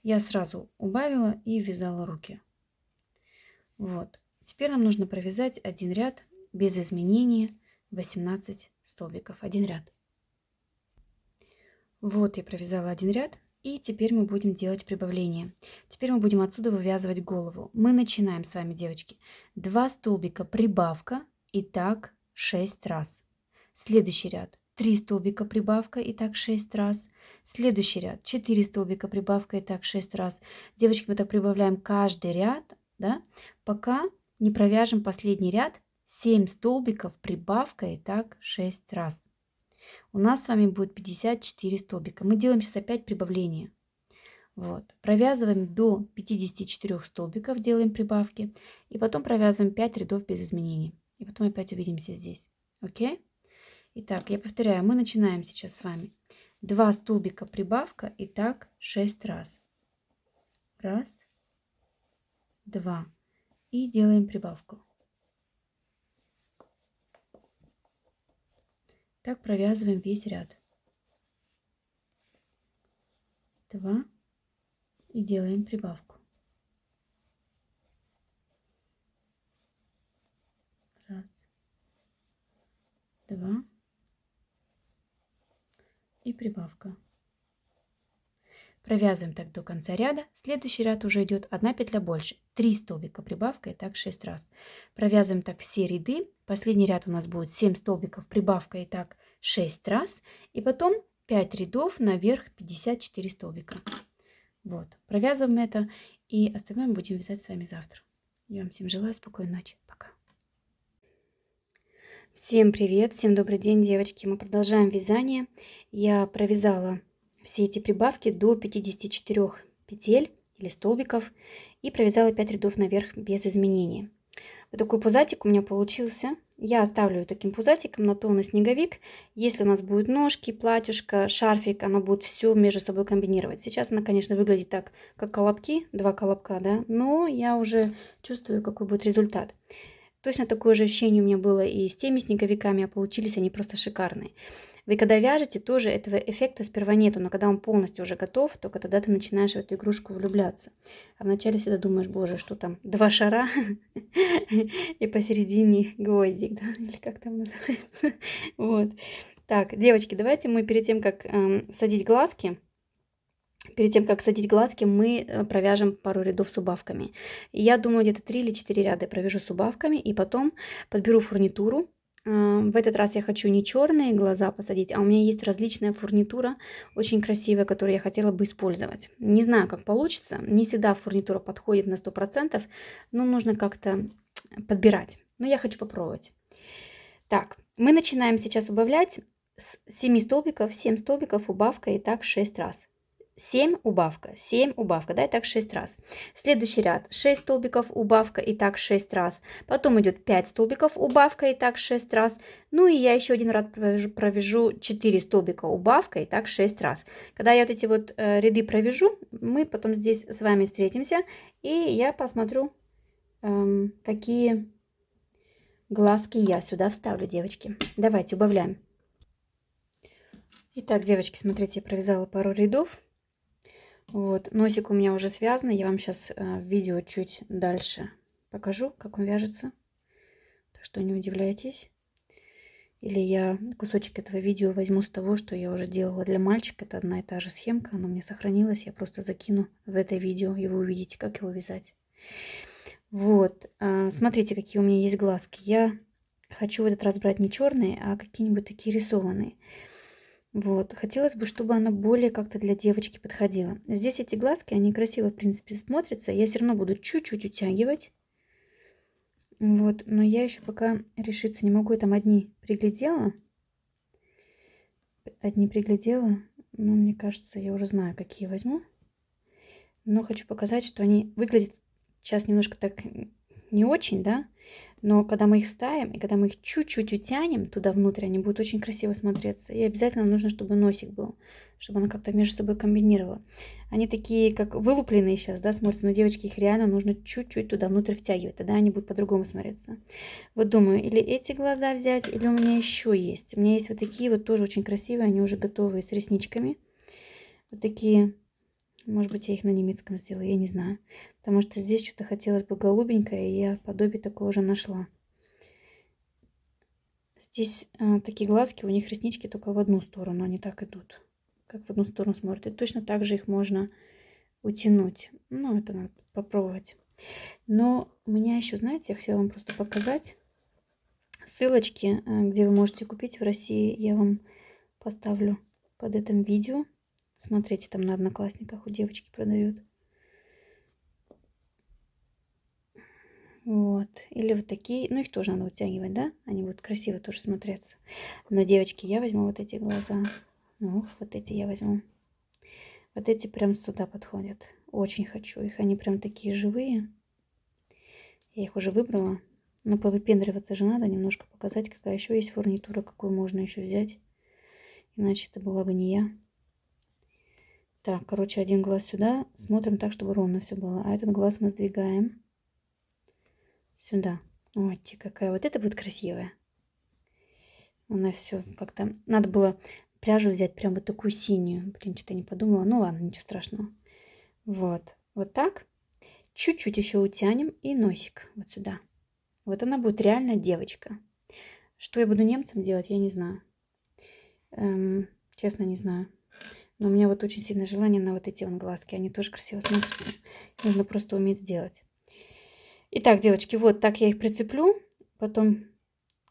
Я сразу убавила и ввязала руки. Вот. Теперь нам нужно провязать один ряд без изменения 18 столбиков. Один ряд. Вот я провязала один ряд. И теперь мы будем делать прибавление. Теперь мы будем отсюда вывязывать голову. Мы начинаем с вами, девочки. 2 столбика прибавка и так 6 раз. Следующий ряд 3 столбика прибавка и так 6 раз. Следующий ряд 4 столбика прибавка и так 6 раз. Девочки, мы так прибавляем каждый ряд, да, пока не провяжем последний ряд 7 столбиков прибавка и так 6 раз. У нас с вами будет 54 столбика. Мы делаем сейчас опять прибавление. Вот. Провязываем до 54 столбиков, делаем прибавки. И потом провязываем 5 рядов без изменений. И потом опять увидимся здесь. Окей? Итак, я повторяю, мы начинаем сейчас с вами. 2 столбика прибавка и так 6 раз. Раз, два. И делаем прибавку. Так провязываем весь ряд. 2 и делаем прибавку. Раз, два и прибавка. Провязываем так до конца ряда. Следующий ряд уже идет 1 петля больше. 3 столбика прибавка и так 6 раз. Провязываем так все ряды. Последний ряд у нас будет 7 столбиков прибавка и так 6 раз. И потом 5 рядов наверх 54 столбика. Вот. Провязываем это. И остальное мы будем вязать с вами завтра. Я вам всем желаю спокойной ночи. Пока. Всем привет, всем добрый день, девочки. Мы продолжаем вязание. Я провязала все эти прибавки до 54 петель или столбиков и провязала 5 рядов наверх без изменения. Вот такой пузатик у меня получился. Я оставлю таким пузатиком на то он и снеговик. Если у нас будут ножки, платьюшко, шарфик, оно будет все между собой комбинировать. Сейчас она, конечно, выглядит так, как колобки, 2 колобка, да, но я уже чувствую, какой будет результат. Точно такое же ощущение у меня было и с теми снеговиками, а получились они просто шикарные. Вы когда вяжете, тоже этого эффекта сперва нету, но когда он полностью уже готов, только тогда ты начинаешь в эту игрушку влюбляться. А вначале всегда думаешь, боже, что там, 2 шара и посередине гвоздик, да, или как там называется. Вот. Так, девочки, давайте мы перед тем, как садить глазки, мы провяжем пару рядов с убавками. Я думаю, где-то 3 или 4 ряда я провяжу с убавками, и потом подберу фурнитуру. В этот раз я хочу не черные глаза посадить, а у меня есть различная фурнитура, очень красивая, которую я хотела бы использовать. Не знаю, как получится. Не всегда фурнитура подходит на 100%, но нужно как-то подбирать. Но я хочу попробовать. Так, мы начинаем сейчас убавлять с 7 столбиков, 7 столбиков убавка и так 6 раз. 7 убавка, 7 убавка, да, и так 6 раз. Следующий ряд 6 столбиков убавка, и так 6 раз. Потом идет 5 столбиков убавка, и так 6 раз. Ну и я еще один ряд провяжу 4 столбика убавка, и так 6 раз. Когда я вот эти вот ряды провяжу, мы потом здесь с вами встретимся, и я посмотрю, какие глазки я сюда вставлю, девочки. Давайте убавляем. Итак, девочки, смотрите, я провязала пару рядов. Вот, носик у меня уже связан. Я вам сейчас в видео чуть дальше покажу, как он вяжется. Так что не удивляйтесь. Или я кусочек этого видео возьму с того, что я уже делала для мальчика. Это одна и та же схемка, она у меня сохранилась. Я просто закину в это видео, и вы увидите, как его вязать. Вот, смотрите, какие у меня есть глазки. Я хочу в этот раз брать не черные, а какие-нибудь такие рисованные. Вот, хотелось бы, чтобы она более как-то для девочки подходила. Здесь эти глазки, они красиво, в принципе, смотрятся. Я все равно буду чуть-чуть утягивать. Вот, но я еще пока решиться не могу. Я там одни приглядела. Но мне кажется, я уже знаю, какие возьму. Но хочу показать, что они выглядят сейчас немножко так не очень, да. Но когда мы их ставим, и когда мы их чуть-чуть утянем туда внутрь, они будут очень красиво смотреться. И обязательно нужно, чтобы носик был, чтобы она как-то между собой комбинировала. Они такие, как вылупленные сейчас, да, смотрятся, но девочки, их реально нужно чуть-чуть туда внутрь втягивать, тогда они будут по-другому смотреться. Вот думаю, или эти глаза взять, или у меня еще есть. У меня есть вот такие вот тоже очень красивые, они уже готовые с ресничками. Вот такие, может быть, я их на немецком сделаю, я не знаю. Потому что здесь что-то хотелось бы голубенькое, и я подобие такого уже нашла. Здесь такие глазки, у них реснички только в одну сторону, они так идут. Как в одну сторону смотрят. И точно так же их можно утянуть. Ну, это надо попробовать. Но у меня еще, знаете, я хотела вам просто показать ссылочки, где вы можете купить в России. Я вам поставлю под этим видео. Смотрите, там на Одноклассниках у девочки продают. Вот. Или вот такие. Ну, их тоже надо утягивать, да? Они будут красиво тоже смотреться. Но, девочки, я возьму вот эти глаза. Ну, вот эти я возьму. Вот эти прям сюда подходят. Очень хочу их. Они прям такие живые. Я их уже выбрала. Но повыпендриваться же надо. Немножко показать, какая еще есть фурнитура. Какую можно еще взять. Иначе это была бы не я. Так, короче, один глаз сюда. Смотрим так, чтобы ровно все было. А этот глаз мы сдвигаем сюда. Ой, какая. Вот это будет красивая. Она все как-то... Надо было пряжу взять прям вот такую синюю. Блин, что-то не подумала. Ну ладно, ничего страшного. Вот. Вот так. Чуть-чуть еще утянем и носик вот сюда. Вот она будет реально девочка. Что я буду немцам делать, я не знаю. Честно, не знаю. Но у меня вот очень сильное желание на вот эти вон глазки. Они тоже красиво смотрятся. Нужно просто уметь сделать. Итак, девочки, вот так я их прицеплю. Потом,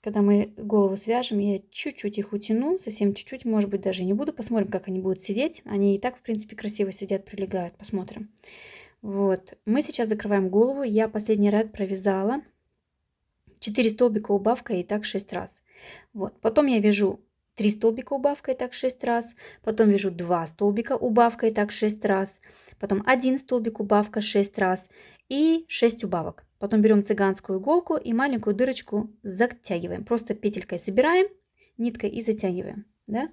когда мы голову свяжем, я чуть-чуть их утяну. Совсем чуть-чуть, может быть, даже не буду. Посмотрим, как они будут сидеть. Они и так, в принципе, красиво сидят, прилегают. Посмотрим. Вот. Мы сейчас закрываем голову. Я последний ряд провязала. 4 столбика убавка, и так 6 раз. Вот. Потом я вяжу 3 столбика убавка, и так 6 раз. Потом вяжу 2 столбика убавка, и так 6 раз. Потом 1 столбик убавка 6 раз. И 6 убавок. Потом берем цыганскую иголку и маленькую дырочку затягиваем. Просто петелькой собираем ниткой и затягиваем. Да?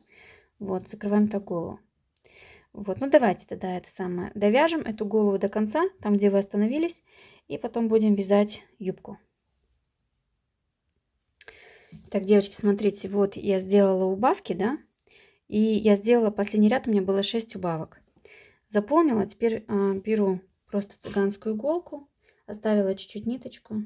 Вот, закрываем так голову. Вот, ну давайте тогда это самое. Довяжем эту голову до конца, там, где вы остановились. И потом будем вязать юбку. Так, девочки, смотрите, вот я сделала убавки, да, и я сделала последний ряд, у меня было 6 убавок. Заполнила, теперь беру просто цыганскую иголку, оставила чуть-чуть ниточку.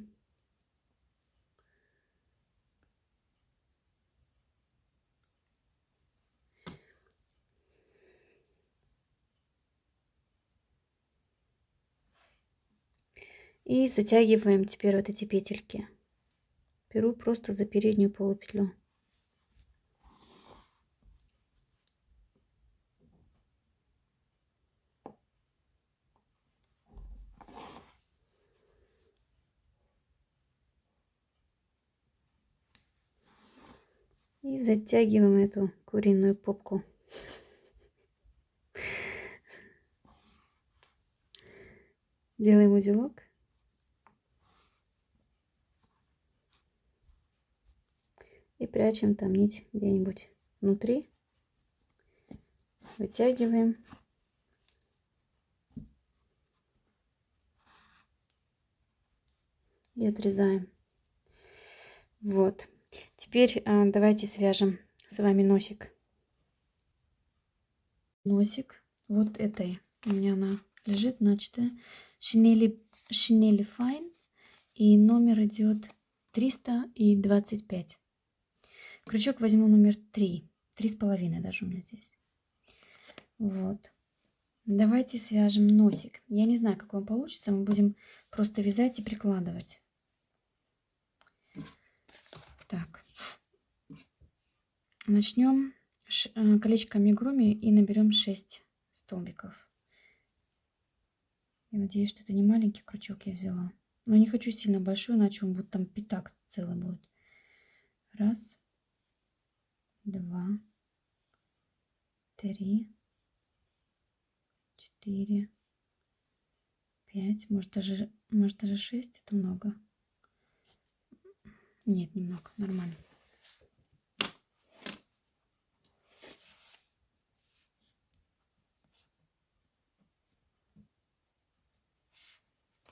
И затягиваем теперь вот эти петельки. Беру просто за переднюю полупетлю. И затягиваем эту куриную попку. Делаем узелок. И прячем там нить где-нибудь внутри. Вытягиваем. И отрезаем. Вот. Теперь давайте свяжем с вами носик. Носик вот этой. У меня она лежит начатая. Шинели Fine. И номер идет 325. Крючок возьму номер 3. 3,5 даже у меня здесь. Вот. Давайте свяжем носик. Я не знаю, как он получится. Мы будем просто вязать и прикладывать. Так. Начнем колечко амигуруми и наберем 6 столбиков. Я надеюсь, что это не маленький крючок я взяла. Но не хочу сильно большой, иначе он будет там пятак целый будет. Раз. 2. 3. 4. 5. Может даже 6. Это много. Нет, немного. Нормально.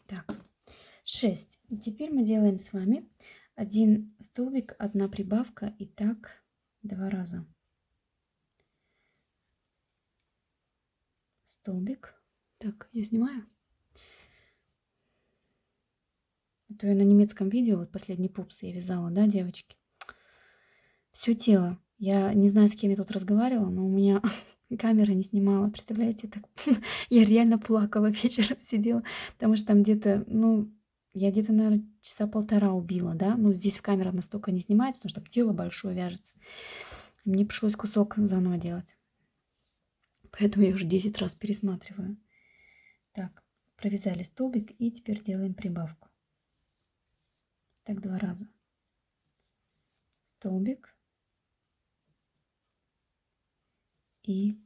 Так. 6. Теперь мы делаем с вами один столбик, одна прибавка, и так 2 раза. Столбик. Так, я снимаю. Это я на немецком видео, вот последний пупс я вязала, да, девочки? Все тело. Я не знаю, с кем я тут разговаривала, но у меня камера не снимала. Представляете, так я реально плакала вечером, сидела, потому что там где-то, ну, я где-то, наверное, часа полтора убила, да. Ну, здесь в камера настолько не снимается, потому что тело большое вяжется. Мне пришлось кусок заново делать. Поэтому я уже 10 раз пересматриваю. Так, провязали столбик и теперь делаем прибавку. Так 2 раза. Столбик и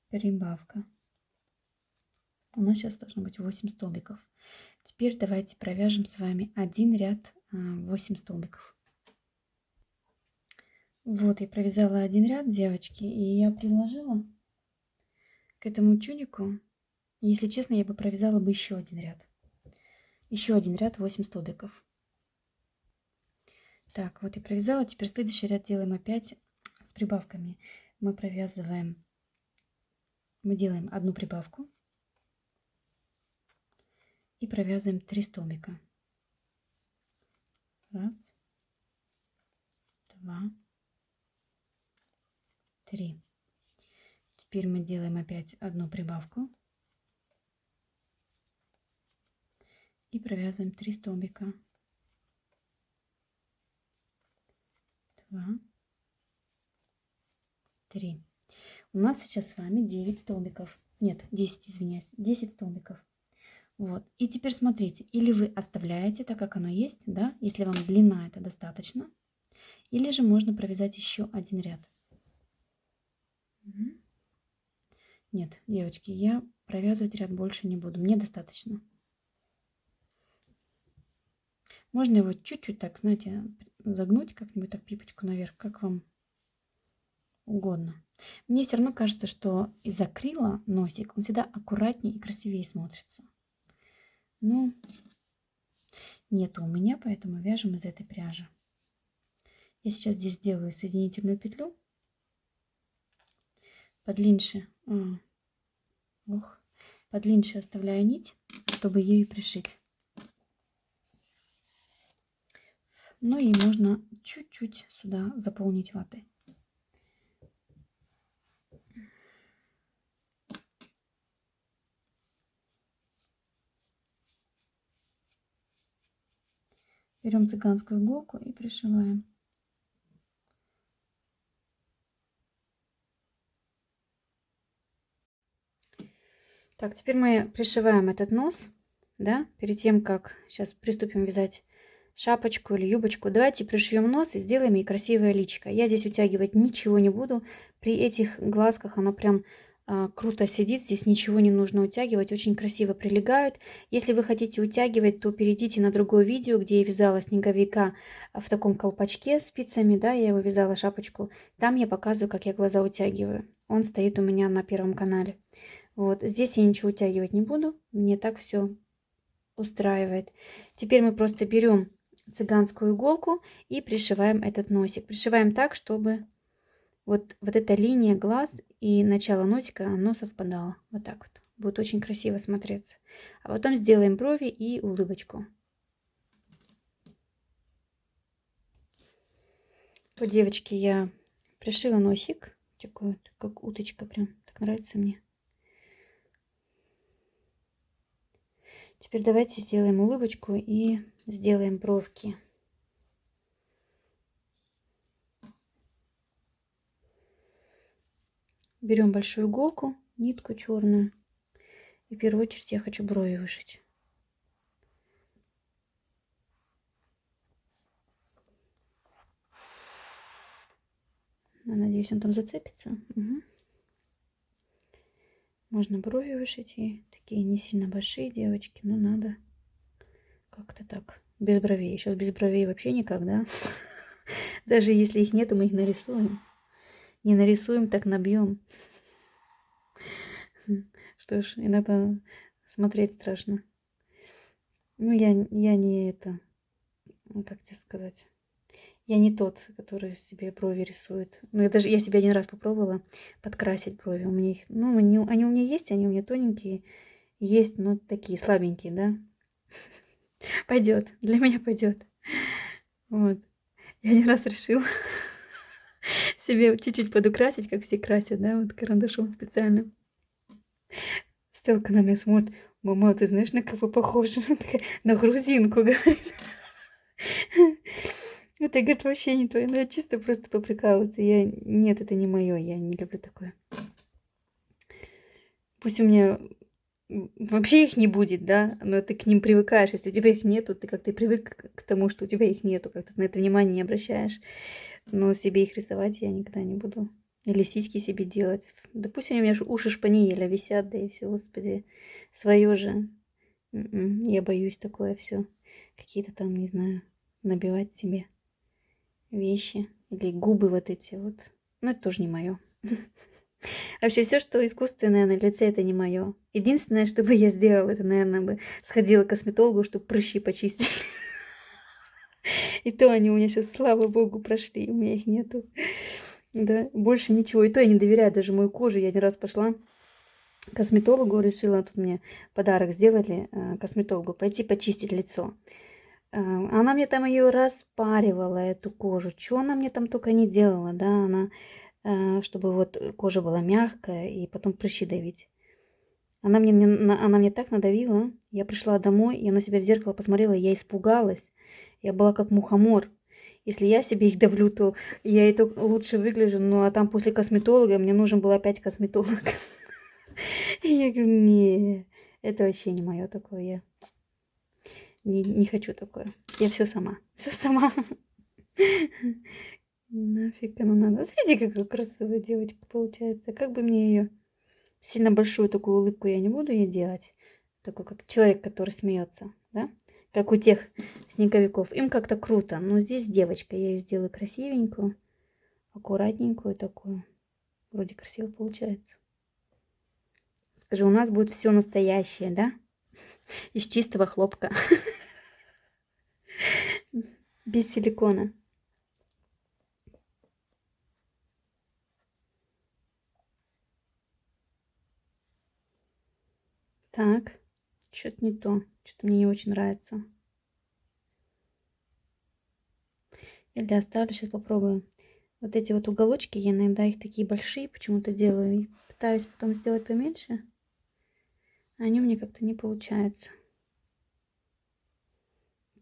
прибавка. У нас сейчас должно быть 8 столбиков. Теперь давайте провяжем с вами один ряд 8 столбиков. Вот я провязала один ряд, девочки, и я приложила к этому тюнику, если честно, я бы провязала бы еще один ряд. Еще один ряд 8 столбиков. Так, вот я провязала. Теперь следующий ряд делаем опять с прибавками. Мы делаем одну прибавку и провязываем 3 столбика. Раз, 2, 3. Теперь мы делаем опять одну прибавку и провязываем 3 столбика. 2, 3. У нас сейчас с вами 9 столбиков. Нет, 10, извиняюсь, 10 столбиков. Вот. И теперь смотрите, или вы оставляете так, как оно есть, да, если вам длина это достаточно, или же можно провязать еще один ряд. Нет, девочки, я провязывать ряд больше не буду, мне достаточно. Можно его чуть-чуть так, знаете, загнуть как-нибудь так пипочку наверх, как вам угодно. Мне все равно кажется, что из акрила носик, он всегда аккуратнее и красивее смотрится. Ну, нету у меня, поэтому вяжем из этой пряжи. Я сейчас здесь делаю соединительную петлю. Подлиннее оставляю нить, чтобы ею пришить. Ну и можно чуть-чуть сюда заполнить ватой. Берем цыганскую иголку и пришиваем. Так, теперь мы пришиваем этот нос, да, перед тем, как сейчас приступим вязать шапочку или юбочку. Давайте пришьем нос и сделаем ей красивое личико. Я здесь утягивать ничего не буду. При этих глазках она прям Круто сидит, здесь ничего не нужно утягивать, очень красиво прилегают. Если вы хотите утягивать, то перейдите на другое видео, где я вязала снеговика в таком колпачке спицами, да, я его вязала шапочку. Там я показываю, как я глаза утягиваю. Он стоит у меня на первом канале. Вот, здесь я ничего утягивать не буду, мне так все устраивает. Теперь мы просто берем цыганскую иголку и пришиваем этот носик. Пришиваем так, чтобы вот эта линия глаз и начало носика, оно совпадало. Вот так вот. Будет очень красиво смотреться. А потом сделаем брови и улыбочку. По девочке я пришила носик. Такой вот, как уточка прям. Так нравится мне. Теперь давайте сделаем улыбочку и сделаем бровки. Берем большую иголку, нитку черную. И в первую очередь я хочу брови вышить. Надеюсь, он там зацепится. Угу. Можно брови вышить. И такие не сильно большие девочки, но надо как-то так. Без бровей. Сейчас без бровей вообще никак, да? Даже если их нету, мы их нарисуем. Не нарисуем, так набьем. Что ж, иногда смотреть страшно. Ну, я не это, как тебе сказать. Я не тот, который себе брови рисует. Ну, я себе один раз попробовала подкрасить брови. У меня их, ну, они у меня есть, они у меня тоненькие. Есть, но такие слабенькие, да? Пойдет, для меня пойдет. Вот. Я один раз решила себе чуть-чуть подукрасить, как все красят, да, вот карандашом специально. Стелка на меня смотрит: мама, ты знаешь, на кого похожа? На грузинку, говорит. Это, говорит, вообще не твое. Ну, я чисто просто поприкалываться. Нет, это не мое, я не люблю такое. Пусть у меня вообще их не будет, да, но ты к ним привыкаешь. Если у тебя их нету, ты как-то привык к тому, что у тебя их нету, как-то на это внимание не обращаешь. Но себе их рисовать я никогда не буду. Или сиськи себе делать. Да пусть они у меня уши шпаниеля висят, да и все, господи. Свое же. Я боюсь такое все. Какие-то там, не знаю, набивать себе вещи. Или губы вот эти вот. Ну, это тоже не мое. Вообще все, что искусственное на лице, это не мое. Единственное, что бы я сделала, это, наверное, бы сходила к косметологу, чтобы прыщи почистить. И то они у меня сейчас, слава богу, прошли, у меня их нету. Да, больше ничего. И то я не доверяю даже мою кожу. Я один раз пошла к косметологу, решила, тут мне подарок сделали, косметологу, пойти почистить лицо. Она мне там ее распаривала, эту кожу. Что она мне там только не делала, да, она, чтобы вот кожа была мягкая и потом прыщи давить. Она мне так надавила. Я пришла домой, я на себя в зеркало посмотрела, я испугалась. Я была как мухомор. Если я себе их давлю, то я и то лучше выгляжу. Ну, а там после косметолога мне нужен был опять косметолог. И я говорю, не, это вообще не мое такое. Я не хочу такое. Я все сама. Все сама. Нафиг оно надо. Смотрите, какая красивая девочка получается. Как бы мне ее... Сильно большую такую улыбку я не буду ей делать. Такой, как человек, который смеется, да? Как у тех снеговиков. Им как-то круто. Но здесь девочка. Я ее сделаю красивенькую, аккуратненькую такую. Вроде красиво получается. Скажи, у нас будет все настоящее, да? Из чистого хлопка. Без силикона. Так, что-то не то. Что-то мне не очень нравится. Или оставлю, сейчас попробую. Вот эти вот уголочки, я иногда их такие большие почему-то делаю. И пытаюсь потом сделать поменьше. А они у меня как-то не получаются.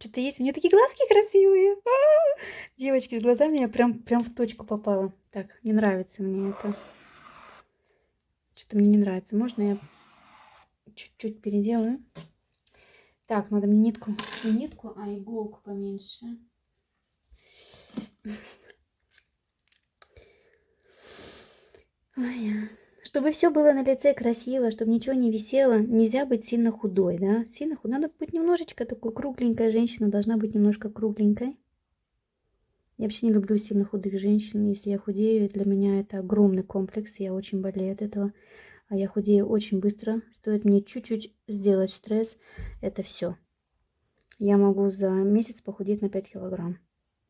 Что-то есть. У меня такие глазки красивые. Девочки, с глазами я прям в точку попала. Так, не нравится мне это. Что-то мне не нравится. Можно я чуть-чуть переделаю? Так, надо мне нитку. Не нитку, а иголку поменьше. Ой, Чтобы все было на лице красиво, чтобы ничего не висело, нельзя быть сильно худой, да? Сильно худой. Надо быть немножечко такой кругленькая женщина, должна быть немножко кругленькой. Я вообще не люблю сильно худых женщин. Если я худею, для меня это огромный комплекс. Я очень болею от этого. А я худею очень быстро. Стоит мне чуть-чуть сделать стресс, это все. Я могу за месяц похудеть на 5 килограмм.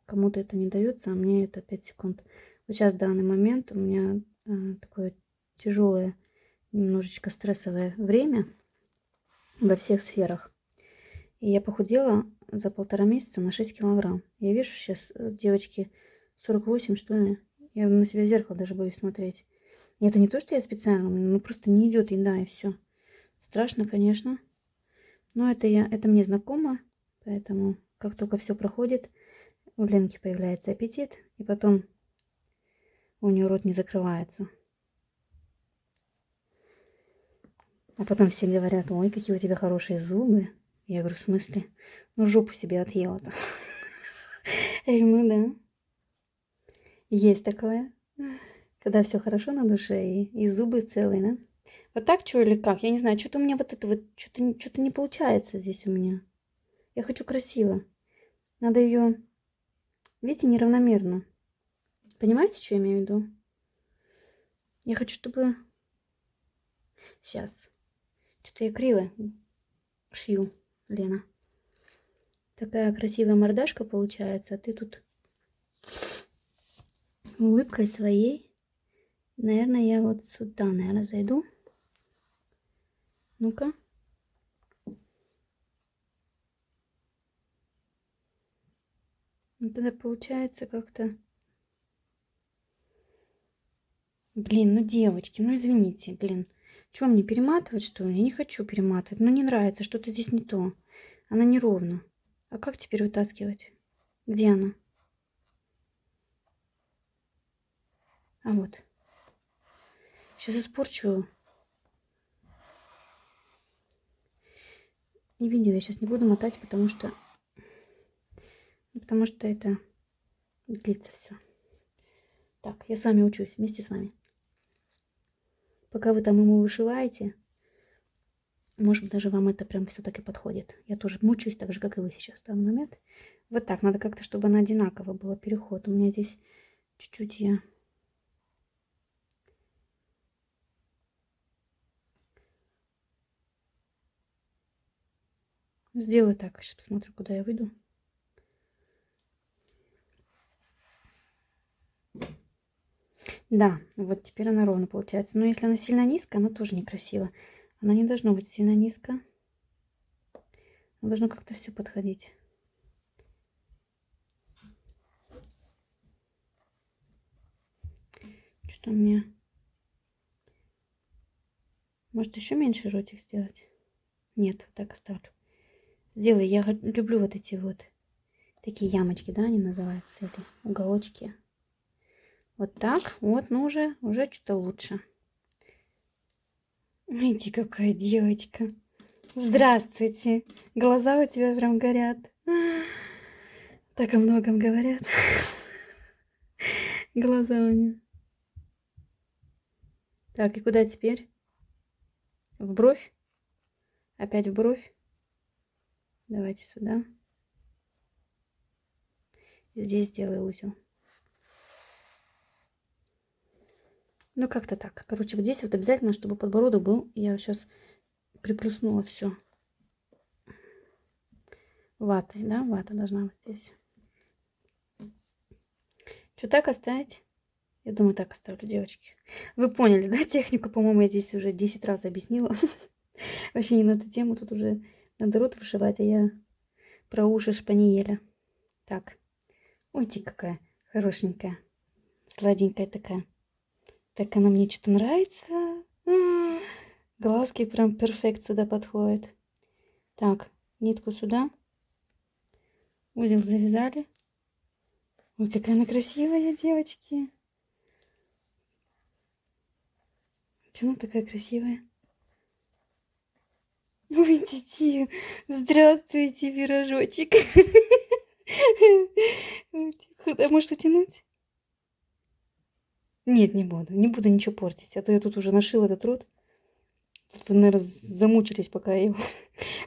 Кому-то это не дается, а мне это 5 секунд. Вот сейчас в данный момент у меня такое тяжелое, немножечко стрессовое время во всех сферах. И я похудела за 1,5 месяца на 6 килограмм. Я вижу сейчас, девочки, 48, что ли. Я на себя в зеркало даже боюсь смотреть. И это не то, что я специально, ну просто не идет еда и все. Страшно, конечно. Но это мне знакомо. Поэтому как только все проходит, у Ленки появляется аппетит. И потом у нее рот не закрывается. А потом все говорят: ой, какие у тебя хорошие зубы. Я говорю: в смысле? Ну, жопу себе отъела-то. Я говорю: ну да. Есть такое. Когда все хорошо на душе и зубы целые, да? Вот так что или как? Я не знаю, что-то у меня вот это вот, что-то не получается здесь у меня. Я хочу красиво. Надо ее, видите, неравномерно. Понимаете, что я имею в виду? Я хочу, чтобы... Сейчас. Что-то я криво шью, Лена. Такая красивая мордашка получается, а ты тут улыбкой своей. Наверное, я вот сюда, наверное, зайду. Ну-ка. Вот тогда получается как-то... Блин, ну девочки, ну извините, блин. Что, мне перематывать, что ли? Я не хочу перематывать. Ну не нравится, что-то здесь не то. Она неровна. А как теперь вытаскивать? Где она? А вот. Сейчас испорчу. И видео я сейчас не буду мотать, потому что это длится все. Так, я с вами учусь, вместе с вами. Пока вы там ему вышиваете, может быть, даже вам это прям все таки подходит. Я тоже мучаюсь так же, как и вы сейчас в данный момент. Вот так, надо как-то, чтобы она одинаково была, переход. У меня здесь чуть-чуть я... Сделаю так, сейчас посмотрю, куда я выйду. Да, вот теперь она ровно получается. Но если она сильно низкая, она тоже некрасиво. Она не должна быть сильно низко. Она должно как-то все подходить. Что мне... Может, еще меньше ротик сделать? Нет, вот так оставлю. Сделай. Я люблю вот эти вот такие ямочки, да, они называются, или уголочки. Вот так. Вот, ну уже что-то лучше. Видите, какая девочка. Здравствуйте. Глаза у тебя прям горят. Так о многом говорят. Глаза у нее. Так, и куда теперь? В бровь? Опять в бровь? Давайте сюда. Здесь сделаю узел. Ну, как-то так. Короче, вот здесь вот обязательно, чтобы подбородок был. Я сейчас приплюснула все ватой, да? Вата должна быть здесь. Что, так оставить? Я думаю, так оставлю, девочки. Вы поняли, да, технику? По-моему, я здесь уже 10 раз объяснила. Вообще не на эту тему. Тут уже надо рот вышивать, а я про уши шпаниеля. Так. Ой, ты какая хорошенькая. Сладенькая такая. Так она мне что-то нравится. Глазки прям перфект сюда подходят. Так, нитку сюда. Узел завязали. Ой, какая она красивая, девочки. Почему она такая красивая? Ой, Тити, здравствуйте, пирожочек. А может, утянуть? Нет, не буду ничего портить, а то я тут уже нашила этот рот. Тут вы, наверно, замучились, пока я его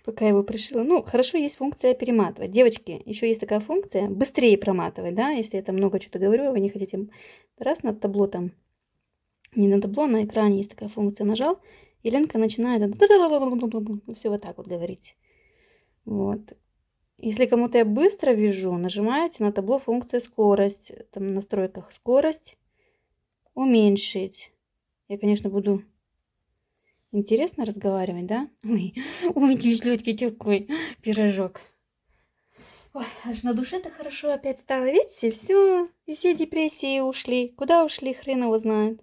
пока я его пришила. Ну, хорошо, есть функция перематывать. Девочки, еще есть такая функция быстрее проматывать, да, если я там много чё-то говорю, а вы не хотите. Раз на табло там, не на табло, на экране есть такая функция, нажал, и Ленка начинает всё вот так вот говорить. Вот. Если кому-то я быстро вяжу, нажимаете на табло функция скорость. Там в настройках скорость уменьшить. Я, конечно, буду интересно разговаривать, да? Ой, ой, сладкий такой пирожок. Ой, аж на душе-то хорошо опять стало. Видите, все, и все депрессии ушли. Куда ушли, хрен его знает.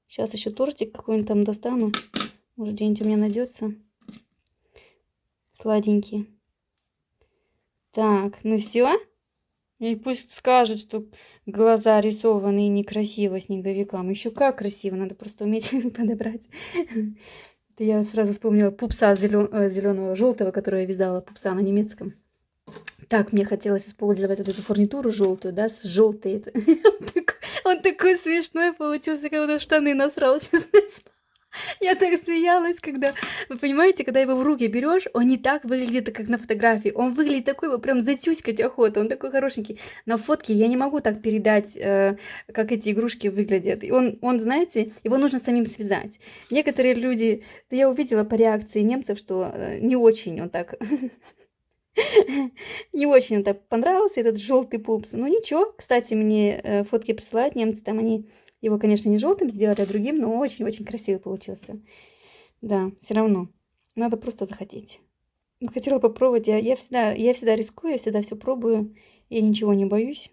Сейчас еще тортик какой-нибудь там достану. Может, где-нибудь у меня найдется. Сладенький. Так, ну все. И пусть скажет, что глаза рисованные некрасиво снеговикам. Еще как красиво, надо просто уметь подобрать. Это я сразу вспомнила пупса зеленого, желтого, который я вязала, пупса на немецком. Так мне хотелось использовать вот эту фурнитуру желтую, да, с желтой. Он такой смешной получился, как будто штаны насрал, честно. Я так смеялась, когда, вы понимаете, когда его в руки берешь, он не так выглядит, как на фотографии. Он выглядит такой, его прям затюськать охота. Он такой хорошенький. На фотке я не могу так передать, как эти игрушки выглядят. И он, знаете, его нужно самим связать. Некоторые люди, да я увидела по реакции немцев, что не очень он так, не очень он так понравился, этот желтый пупс. Ну ничего, кстати, мне фотки присылают немцы, там они его, конечно, не желтым сделали, а другим, но очень-очень красивый получился. Да, все равно. Надо просто захотеть. Ну, хотела попробовать. Я всегда рискую, я всегда все пробую. Я ничего не боюсь.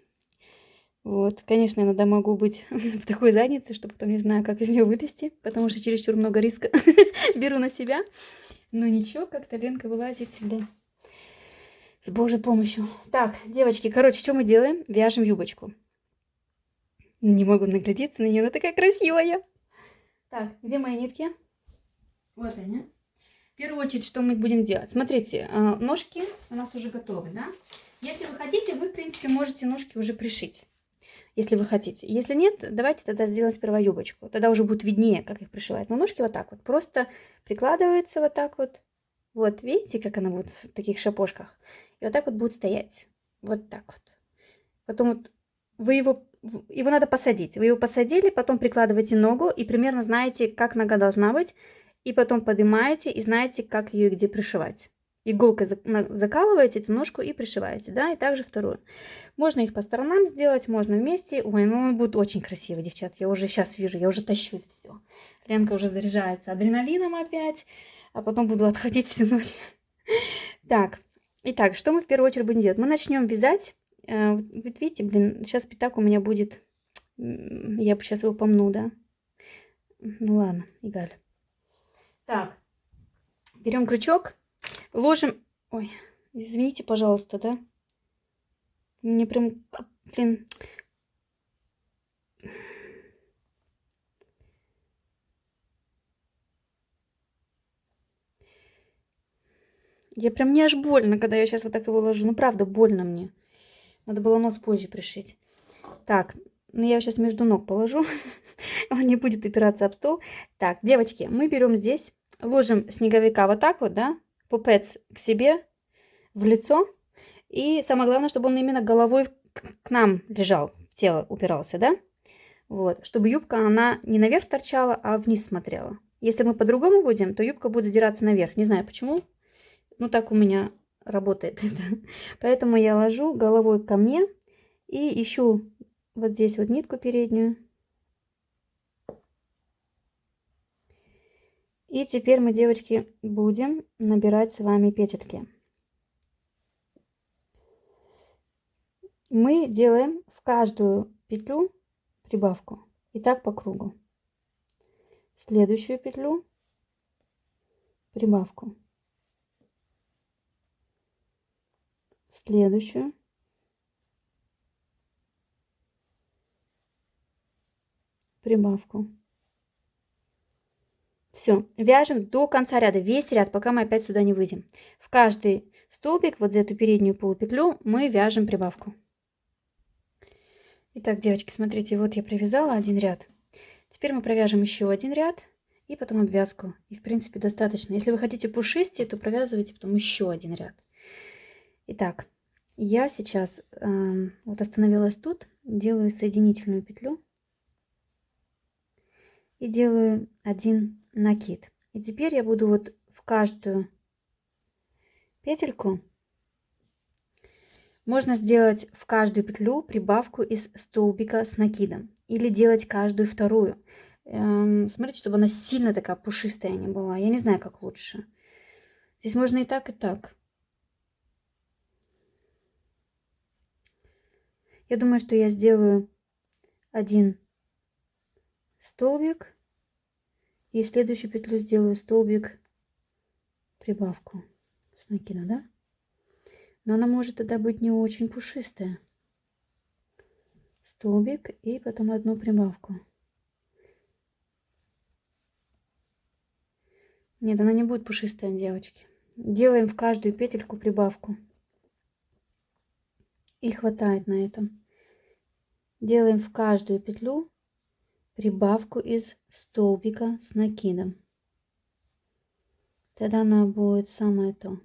Вот. Конечно, иногда могу быть в такой заднице, что потом не знаю, как из нее вылезти, потому что чересчур много риска беру на себя. Но ничего, как-то Ленка вылазит всегда. С Божьей помощью. Так, девочки, короче, что мы делаем? Вяжем юбочку. Не могу наглядеться на нее, она такая красивая. Так, где мои нитки? Вот они. В первую очередь, что мы будем делать? Смотрите, ножки у нас уже готовы, да? Если вы хотите, вы, в принципе, можете ножки уже пришить. Если вы хотите. Если нет, давайте тогда сделаем сперва юбочку. Тогда уже будет виднее, как их пришивать. Но ножки вот так вот. Просто прикладывается вот так вот. Вот, видите, как она будет в таких шапошках? И вот так вот будет стоять. Вот так вот. Потом вот вы его надо посадить. Вы его посадили, потом прикладываете ногу и примерно знаете, как нога должна быть. И потом поднимаете и знаете, как ее и где пришивать. Иголкой закалываете эту ножку и пришиваете, да, и также вторую. Можно их по сторонам сделать, можно вместе. Ой, ну он будет очень красивый, девчат. Я уже сейчас вижу, я уже тащусь, все. Ленка уже заряжается адреналином опять, а потом буду отходить всю ночь. Так, итак, что мы в первую очередь будем делать? Мы начнем вязать. Вот видите, блин, сейчас пятак у меня будет, я сейчас его помну, да? Ну ладно, эгаль. Так, берем крючок, ложим, ой, извините, пожалуйста, да? Мне прям, блин. Я прям, мне аж больно, когда я сейчас вот так его ложу. Ну, правда, больно мне. Надо было нос позже пришить. Так, ну я сейчас между ног положу. Он не будет упираться об стол. Так, девочки, мы берем здесь, ложим снеговика вот так вот, да, пупец к себе, в лицо. И самое главное, чтобы он именно головой к нам лежал, в тело упирался, да. Вот, чтобы юбка, она не наверх торчала, а вниз смотрела. Если мы по-другому будем, то юбка будет задираться наверх. Не знаю почему, ну так у меня работает это. Поэтому я ложу головой ко мне и ищу вот здесь вот нитку переднюю. И теперь мы, девочки, будем набирать с вами петельки. Мы делаем в каждую петлю прибавку. И так по кругу. Следующую петлю прибавку. Следующую. Прибавку. Все, вяжем до конца ряда, весь ряд, пока мы опять сюда не выйдем. В каждый столбик, вот за эту переднюю полупетлю, мы вяжем прибавку. Итак, девочки, смотрите, вот я провязала один ряд. Теперь мы провяжем еще один ряд и потом обвязку. И в принципе достаточно. Если вы хотите пушистее, то провязывайте потом еще один ряд. Итак, я сейчас вот остановилась тут, делаю соединительную петлю и делаю один накид. И теперь я буду вот в каждую петельку, можно сделать в каждую петлю прибавку из столбика с накидом или делать каждую вторую. Смотрите, чтобы она сильно такая пушистая не была. Я не знаю, как лучше. Здесь можно и так, и так. Я думаю, что я сделаю один столбик и в следующую петлю сделаю столбик прибавку с накида, да? Но она может тогда быть не очень пушистая. Столбик и потом одну прибавку. Нет, она не будет пушистая, девочки. Делаем в каждую петельку прибавку. И хватает на этом. Делаем в каждую петлю прибавку из столбика с накидом. Тогда она будет самое то.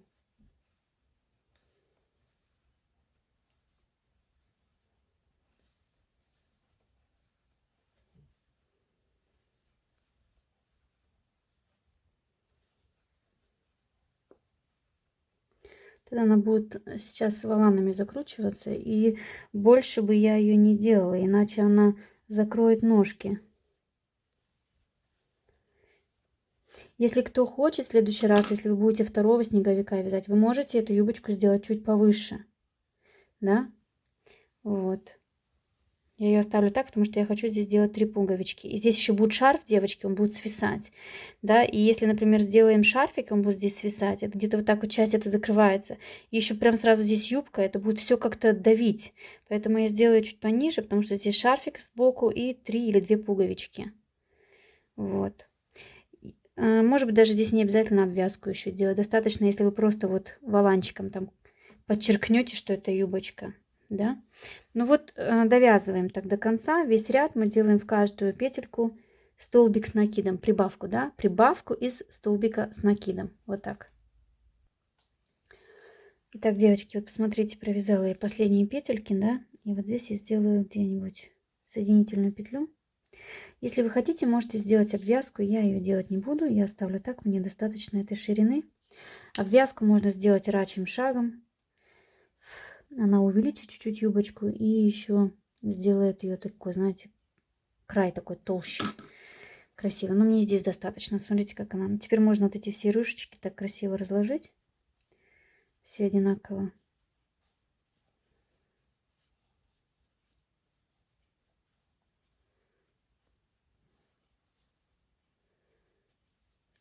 Тогда она будет сейчас воланами закручиваться. И больше бы я ее не делала, иначе она закроет ножки. Если кто хочет в следующий раз, если вы будете второго снеговика вязать, вы можете эту юбочку сделать чуть повыше. Да? Вот. Я ее оставлю так, потому что я хочу здесь сделать 3 пуговички. И здесь еще будет шарф, девочки, он будет свисать. Да, и если, например, сделаем шарфик, он будет здесь свисать, это где-то вот так вот часть это закрывается. И еще прям сразу здесь юбка, это будет все как-то давить. Поэтому я сделаю чуть пониже, потому что здесь шарфик сбоку и 3 или 2 пуговички. Вот. Может быть, даже здесь не обязательно обвязку еще делать. Достаточно, если вы просто вот воланчиком там подчеркнете, что это юбочка. Да? Ну вот довязываем так до конца. Весь ряд мы делаем в каждую петельку столбик с накидом. Прибавку, да? Прибавку из столбика с накидом. Вот так. Итак, девочки, вот посмотрите, провязала я последние петельки, да? И вот здесь я сделаю где-нибудь соединительную петлю. Если вы хотите, можете сделать обвязку. Я ее делать не буду. Я оставлю так. Мне достаточно этой ширины. Обвязку можно сделать рачьим шагом. Она увеличит чуть-чуть юбочку и еще сделает ее такой, знаете, край такой толще. Красиво. Но мне здесь достаточно. Смотрите, как она. Теперь можно вот эти все рюшечки так красиво разложить. Все одинаково.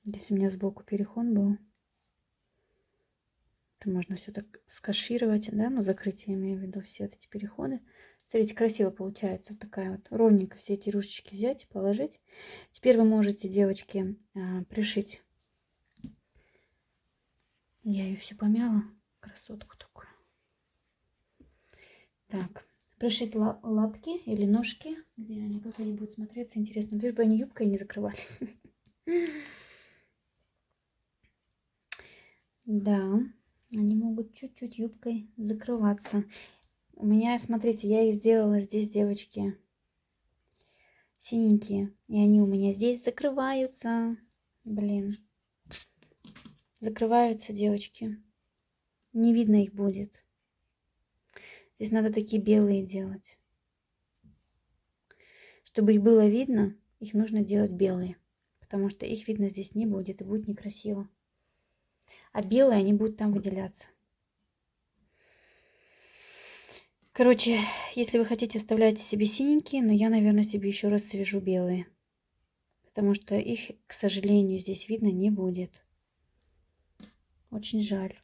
Здесь у меня сбоку перехон был. Это можно все так скашировать, да, но закрыть, я имею в виду, все вот эти переходы. Смотрите, красиво получается. Вот такая вот ровненько все эти рюшечки взять и положить. Теперь вы можете, девочки, пришить. Я ее все помяла. Красотку такую. Так, пришить лапки или ножки, где они, как они будут смотреться, интересно. Лишь бы они юбкой не закрывались. Да, они могут чуть-чуть юбкой закрываться. У меня, смотрите, я их сделала здесь, девочки, синенькие. И они у меня здесь закрываются. Блин. Закрываются, девочки. Не видно их будет. Здесь надо такие белые делать. Чтобы их было видно, их нужно делать белые. Потому что их видно здесь не будет и будет некрасиво. А белые, они будут там выделяться. Короче, если вы хотите, оставляйте себе синенькие, но я, наверное, себе еще раз свяжу белые. Потому что их, к сожалению, здесь видно не будет. Очень жаль.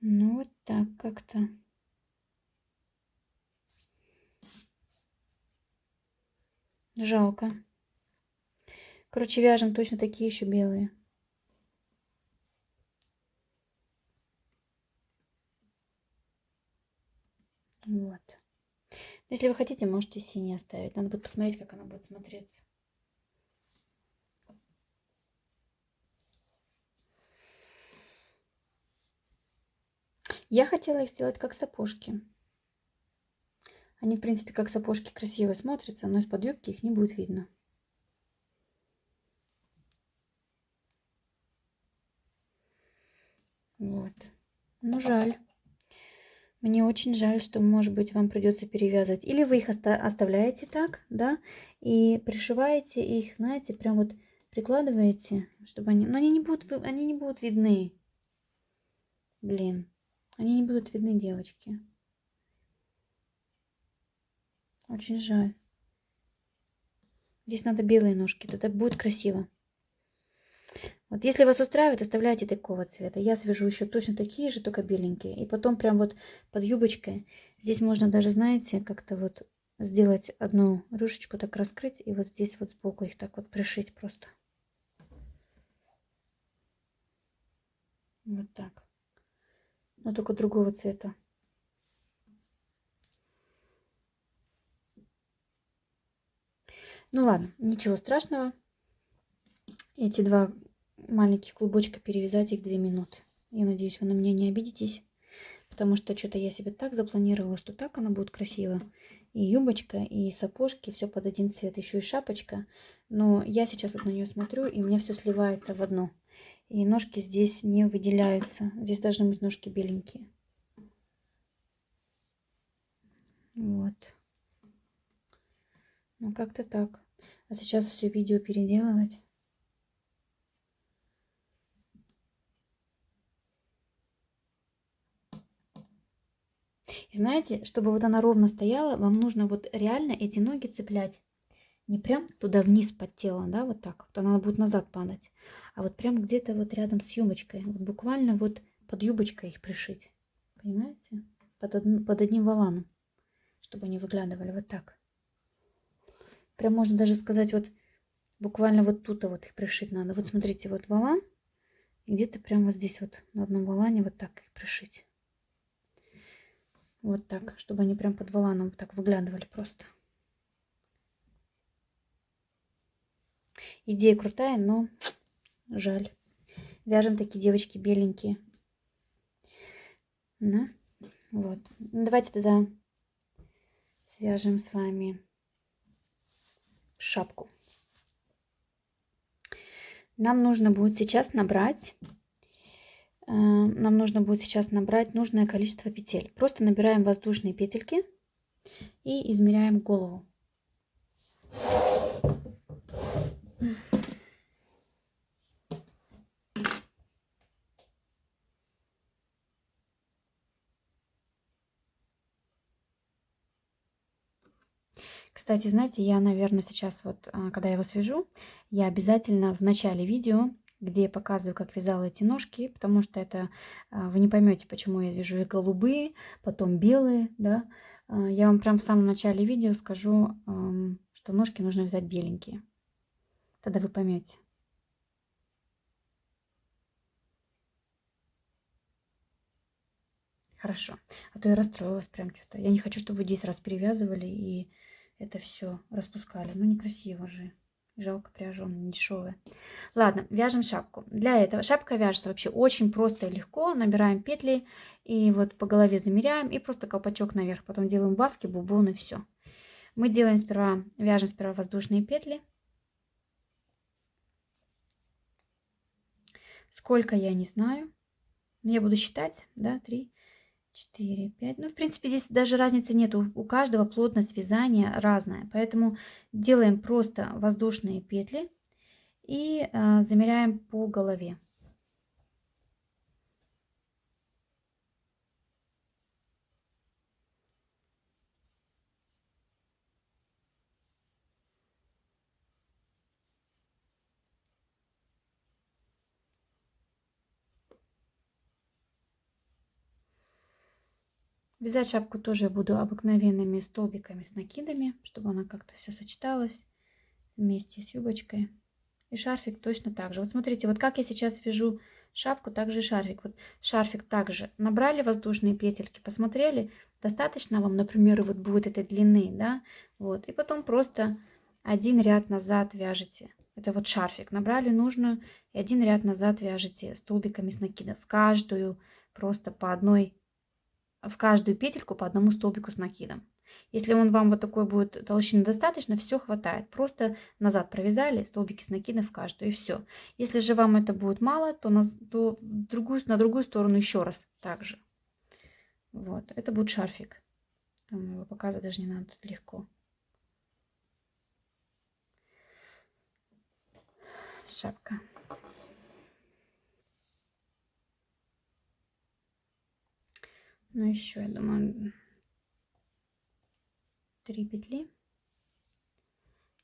Ну, вот так как-то. Жалко. Короче, вяжем точно такие еще белые. Вот. Если вы хотите, можете синий оставить. Надо будет посмотреть, как она будет смотреться. Я хотела их сделать как сапожки. Они, в принципе, как сапожки красиво смотрятся, но из-под юбки их не будет видно. Вот. Ну, жаль. Мне очень жаль, что, может быть, вам придется перевязывать. Или вы их оставляете так, да, и пришиваете их, знаете, прям вот прикладываете, чтобы они... Но они не будут видны. Блин. Они не будут видны, девочки. Очень жаль. Здесь надо белые ножки, тогда будет красиво. Вот если вас устраивает, оставляйте такого цвета. Я свяжу еще точно такие же, только беленькие. И потом прям вот под юбочкой. Здесь можно даже, знаете, как-то вот сделать одну рюшечку, так раскрыть. И вот здесь вот сбоку их так вот пришить просто. Вот так. Но только другого цвета. Ну ладно, ничего страшного. Эти два маленьких клубочка перевязать их 2 минуты. Я надеюсь, вы на меня не обидитесь. Потому что что-то я себе так запланировала, что так она будет красиво. И юбочка, и сапожки, все под один цвет. Еще и шапочка. Но я сейчас вот на нее смотрю, и у меня все сливается в одно. И ножки здесь не выделяются. Здесь должны быть ножки беленькие. Вот. Ну, как-то так. А сейчас все видео переделывать. И знаете, чтобы вот она ровно стояла, вам нужно вот реально эти ноги цеплять. Не прям туда вниз под тело, да, вот так. Вот она будет назад падать. А вот прям где-то вот рядом с юбочкой. Вот буквально вот под юбочкой их пришить. Понимаете? Под одним воланом. Чтобы они выглядывали вот так. Прям можно даже сказать, вот буквально вот тут вот их пришить надо. Вот смотрите, вот волан. И где-то прямо вот здесь вот на одном волане вот так их пришить. Вот так, чтобы они прям под воланом вот так выглядывали просто. Идея крутая, но жаль. Вяжем такие девочки беленькие. Да? Вот. Давайте тогда свяжем с вами шапку. Нам нужно будет сейчас набрать нужное количество петель. Просто набираем воздушные петельки и измеряем голову. Кстати, знаете, я, наверное, сейчас вот, когда я его свяжу, я обязательно в начале видео, где я показываю, как вязала эти ножки, потому что это вы не поймете, почему я вяжу их голубые, потом белые, да. Я вам прям в самом начале видео скажу, что ножки нужно вязать беленькие. Тогда вы поймете. Хорошо. А то я расстроилась прям что-то. Я не хочу, чтобы вы 10 раз перевязывали и это все распускали. Ну, некрасиво же. Жалко пряжу, она не дешевая. Ладно, вяжем шапку. Для этого шапка вяжется вообще очень просто и легко. Набираем петли и вот по голове замеряем и просто колпачок наверх. Потом делаем бавки, бубон и все. Мы вяжем сперва воздушные петли. Сколько, я не знаю. Но я буду считать, да, 3, 4, 5. Ну, в принципе, здесь даже разницы нет. У каждого плотность вязания разная. Поэтому делаем просто воздушные петли и замеряем по голове. Вязать шапку тоже буду обыкновенными столбиками с накидами, чтобы она как-то все сочеталась. вместе с юбочкой. И шарфик точно так же. Вот смотрите, вот как я сейчас вяжу шапку, так же и шарфик. Вот шарфик также набрали воздушные петельки, посмотрели, достаточно вам, например, вот будет этой длины, да, вот, и потом просто один ряд назад вяжете. Это вот шарфик, набрали нужную, и один ряд назад вяжете столбиками с накидом. В каждую просто по одной, в каждую петельку по одному столбику с накидом. Если он вам вот такой будет толщины достаточно, все хватает. Просто назад провязали, столбики с накидом в каждую, и все. Если же вам это будет мало, то на другую сторону еще раз также. Вот, это будет шарфик. Там его показывать даже не надо, тут легко. Шапка. Ну еще, я думаю, 3 петли.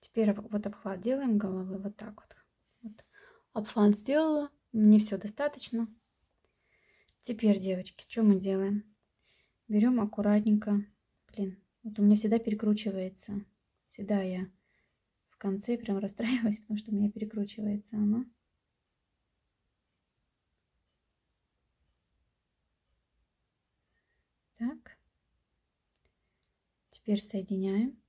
Теперь вот обхват делаем головы вот так вот. Вот. Обхват сделала, мне все достаточно. Теперь, девочки, что мы делаем? Берем аккуратненько. Блин, вот у меня всегда перекручивается. Всегда я в конце прям расстраиваюсь, потому что у меня перекручивается оно. Так. Теперь соединяем.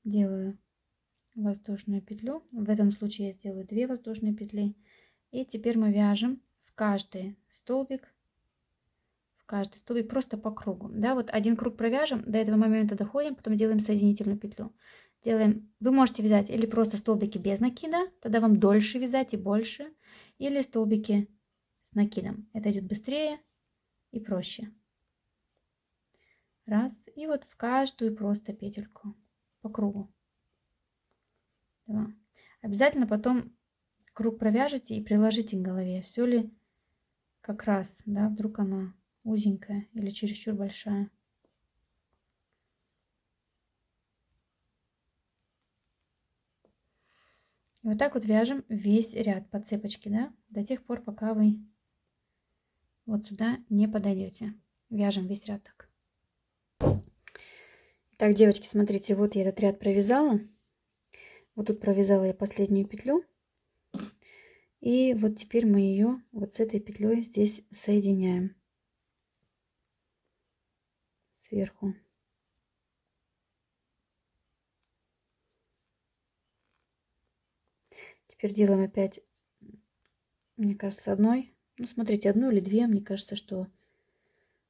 Делаю воздушную петлю. В этом случае я сделаю 2 воздушные петли. И теперь мы вяжем в каждый столбик просто по кругу. Да, вот один круг провяжем, до этого момента доходим, потом делаем соединительную петлю. Делаем, вы можете вязать или просто столбики без накида, тогда вам дольше вязать и больше, или столбики с накидом. Это идет быстрее и проще. Раз, и вот в каждую просто петельку по кругу. 2. Обязательно потом круг провяжите и приложите к голове, все ли как раз, да, вдруг она узенькая или чересчур большая. И вот так вот вяжем весь ряд по цепочке, да, до тех пор, пока вы вот сюда не подойдете. Вяжем весь ряд так. Так, девочки, смотрите, вот я этот ряд провязала. Вот тут провязала я последнюю петлю. И вот теперь мы ее вот с этой петлей здесь соединяем сверху. Теперь делаем опять, мне кажется, одной. Ну, смотрите, одну или две. Мне кажется, что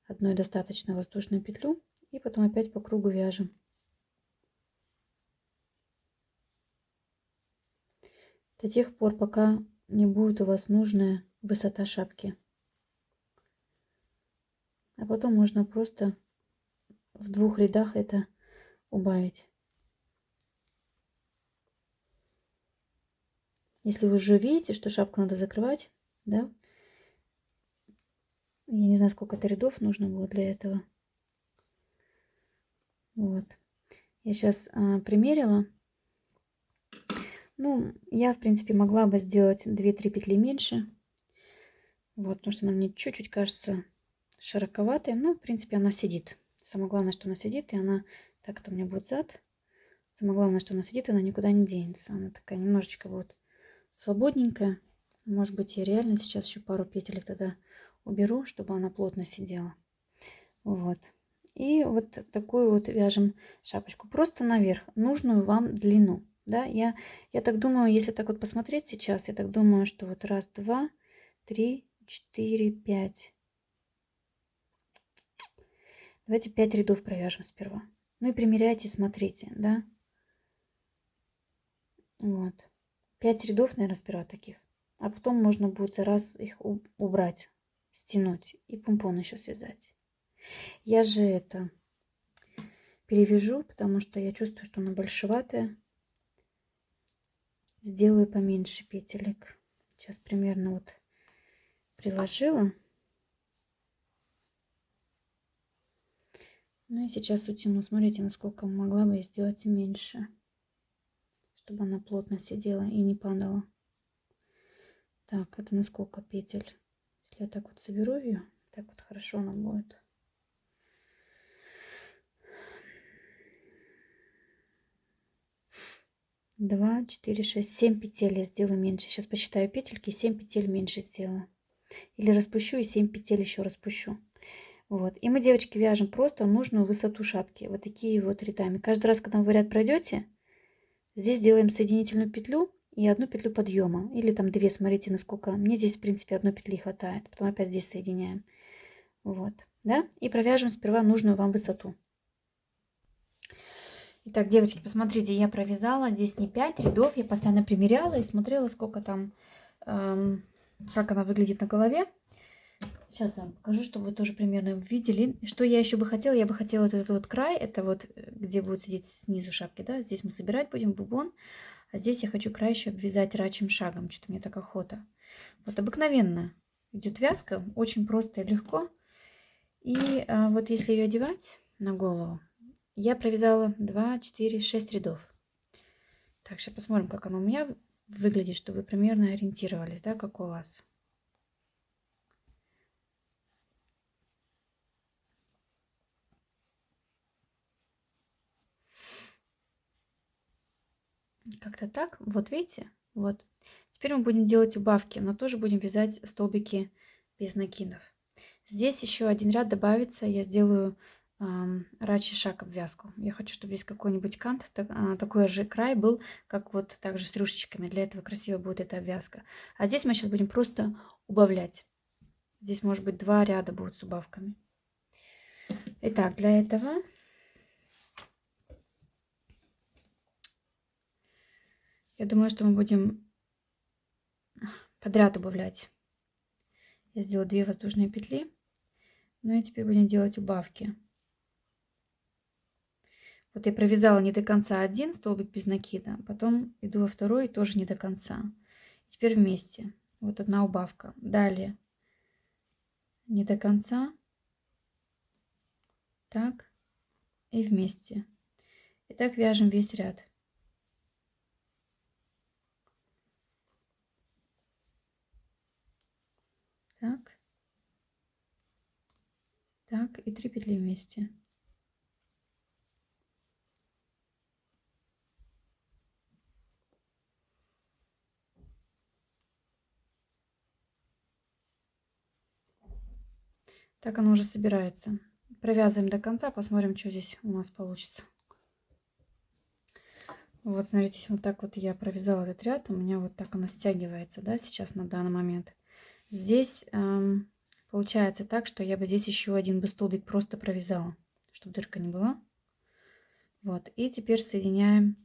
одной достаточно воздушную петлю. И потом опять по кругу вяжем. До тех пор, пока не будет у вас нужная высота шапки. А потом можно просто в 2 рядах это убавить. Если вы уже видите, что шапку надо закрывать, да, я не знаю, сколько это рядов нужно будет для этого. Вот. Я сейчас примерила. Ну, я, в принципе, могла бы сделать 2-3 петли меньше. Вот, потому что она мне чуть-чуть кажется широковатой. Но, в принципе, она сидит. Самое главное, что она сидит, и она... Так, это у меня будет зад. Самое главное, что она сидит, и она никуда не денется. Она такая немножечко вот свободненькая. Может быть, я реально сейчас еще пару петелек тогда уберу, чтобы она плотно сидела. Вот. И вот такую вот вяжем шапочку. Просто наверх, нужную вам длину. Да, я так думаю, если так вот посмотреть сейчас, я так думаю, что вот раз, два, три, четыре, пять. Давайте 5 рядов провяжем сперва. Ну и примеряйте, смотрите, да. Вот. 5 рядов, наверное, сперва таких. А потом можно будет за раз их убрать, стянуть и помпон еще связать. Я же это перевяжу, потому что я чувствую, что она большеватая. Сделаю поменьше петелек. Сейчас примерно вот приложила. Ну и сейчас утяну. Смотрите, насколько могла бы я сделать меньше, чтобы она плотно сидела и не падала. Так, это на сколько петель? Если я так вот соберу ее, так вот хорошо она будет. 2, 4, 6, 7 петель я сделаю меньше. Сейчас посчитаю петельки, 7 петель меньше сделаю. Или распущу и 7 петель еще распущу. Вот. И мы, девочки, вяжем просто нужную высоту шапки. Вот такие вот рядами. Каждый раз, когда вы в ряд пройдете, здесь делаем соединительную петлю и одну петлю подъема. Или там две, смотрите, насколько. Мне здесь, в принципе, одной петли хватает. Потом опять здесь соединяем. Вот. Да? И провяжем сперва нужную вам высоту. Итак, девочки, посмотрите, я провязала здесь не 5 рядов. Я постоянно примеряла и смотрела, сколько там, как она выглядит на голове. Сейчас я вам покажу, чтобы вы тоже примерно видели. Что я еще бы хотела? Я бы хотела этот вот край, это вот где будет сидеть снизу шапки, да? Здесь мы собирать будем бубон. А здесь я хочу край еще обвязать рачьим шагом. Что-то мне так охота. Вот обыкновенно идет вязка, очень просто и легко. И вот если ее одевать на голову, я провязала 2, 4, 6 рядов. Так, сейчас посмотрим, как оно у меня выглядит, чтобы вы примерно ориентировались, да, как у вас. Как-то так. Вот видите? Вот. Теперь мы будем делать убавки, но тоже будем вязать столбики без накидов. Здесь еще один ряд добавится. Я сделаю рачий шаг обвязку. Я хочу, чтобы здесь какой-нибудь кант, такой же край был, как вот также с рюшечками. Для этого красиво будет эта обвязка. А здесь мы сейчас будем просто убавлять. Здесь, может быть, 2 ряда будут с убавками. Итак, для этого я думаю, что мы будем подряд убавлять. Я сделала 2 воздушные петли. Ну и теперь будем делать убавки. Вот я провязала не до конца один столбик без накида, потом иду во второй, тоже не до конца. Теперь вместе. Вот одна убавка. Далее не до конца. Так. И вместе. И так вяжем весь ряд. Так. Так. И 3 петли вместе. Так оно уже собирается. Провязываем до конца, посмотрим, что здесь у нас получится. Вот, смотрите, вот так вот я провязала этот ряд. У меня вот так она стягивается, да, сейчас на данный момент. Здесь получается так, что я бы здесь еще один бы столбик просто провязала, чтобы дырка не была. Вот, и теперь соединяем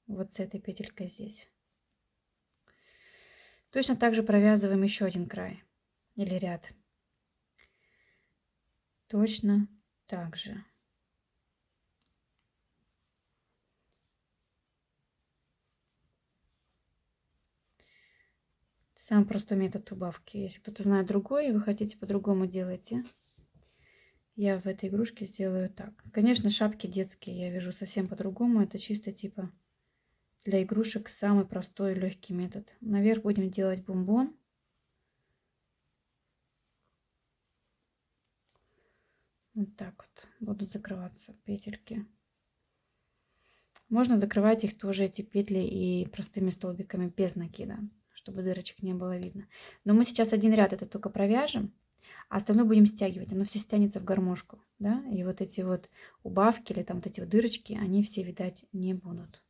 вот с этой петелькой здесь. Точно так же провязываем еще один край или ряд. Точно так же. Самый простой метод убавки. Если кто-то знает другой, и вы хотите по-другому делайте. Я в этой игрушке сделаю так. Конечно, шапки детские я вяжу совсем по-другому. Это чисто типа для игрушек самый простой и легкий метод. Наверх будем делать бомбон. Вот так вот будут закрываться петельки. Можно закрывать их тоже, эти петли, и простыми столбиками без накида, чтобы дырочек не было видно. Но мы сейчас один ряд это только провяжем, а остальное будем стягивать. Оно все стянется в гармошку, да? И вот эти вот убавки или там вот эти вот дырочки, они все видать не будут.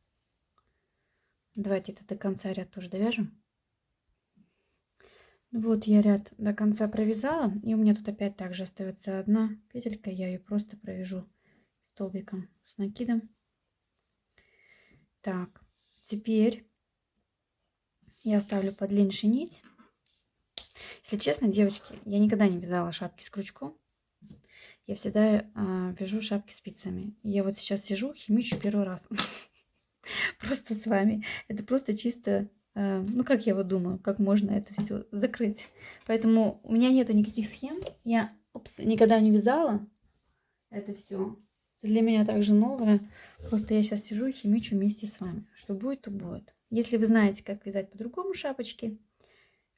Давайте это до конца ряд тоже довяжем. Вот я ряд до конца провязала, и у меня тут опять также остается одна петелька. Я ее просто провяжу столбиком с накидом. Так, теперь я оставлю подлиннее нить. Если честно, девочки, я никогда не вязала шапки с крючком. Я всегда вяжу шапки спицами. Я вот сейчас сижу, химичу первый раз. Просто с вами. Это просто чисто, ну как я вот думаю, как можно это все закрыть. Поэтому у меня нету никаких схем. Я никогда не вязала это все. Для меня также новое. Просто я сейчас сижу и химичу вместе с вами. Что будет, то будет. Если вы знаете, как вязать по-другому шапочки,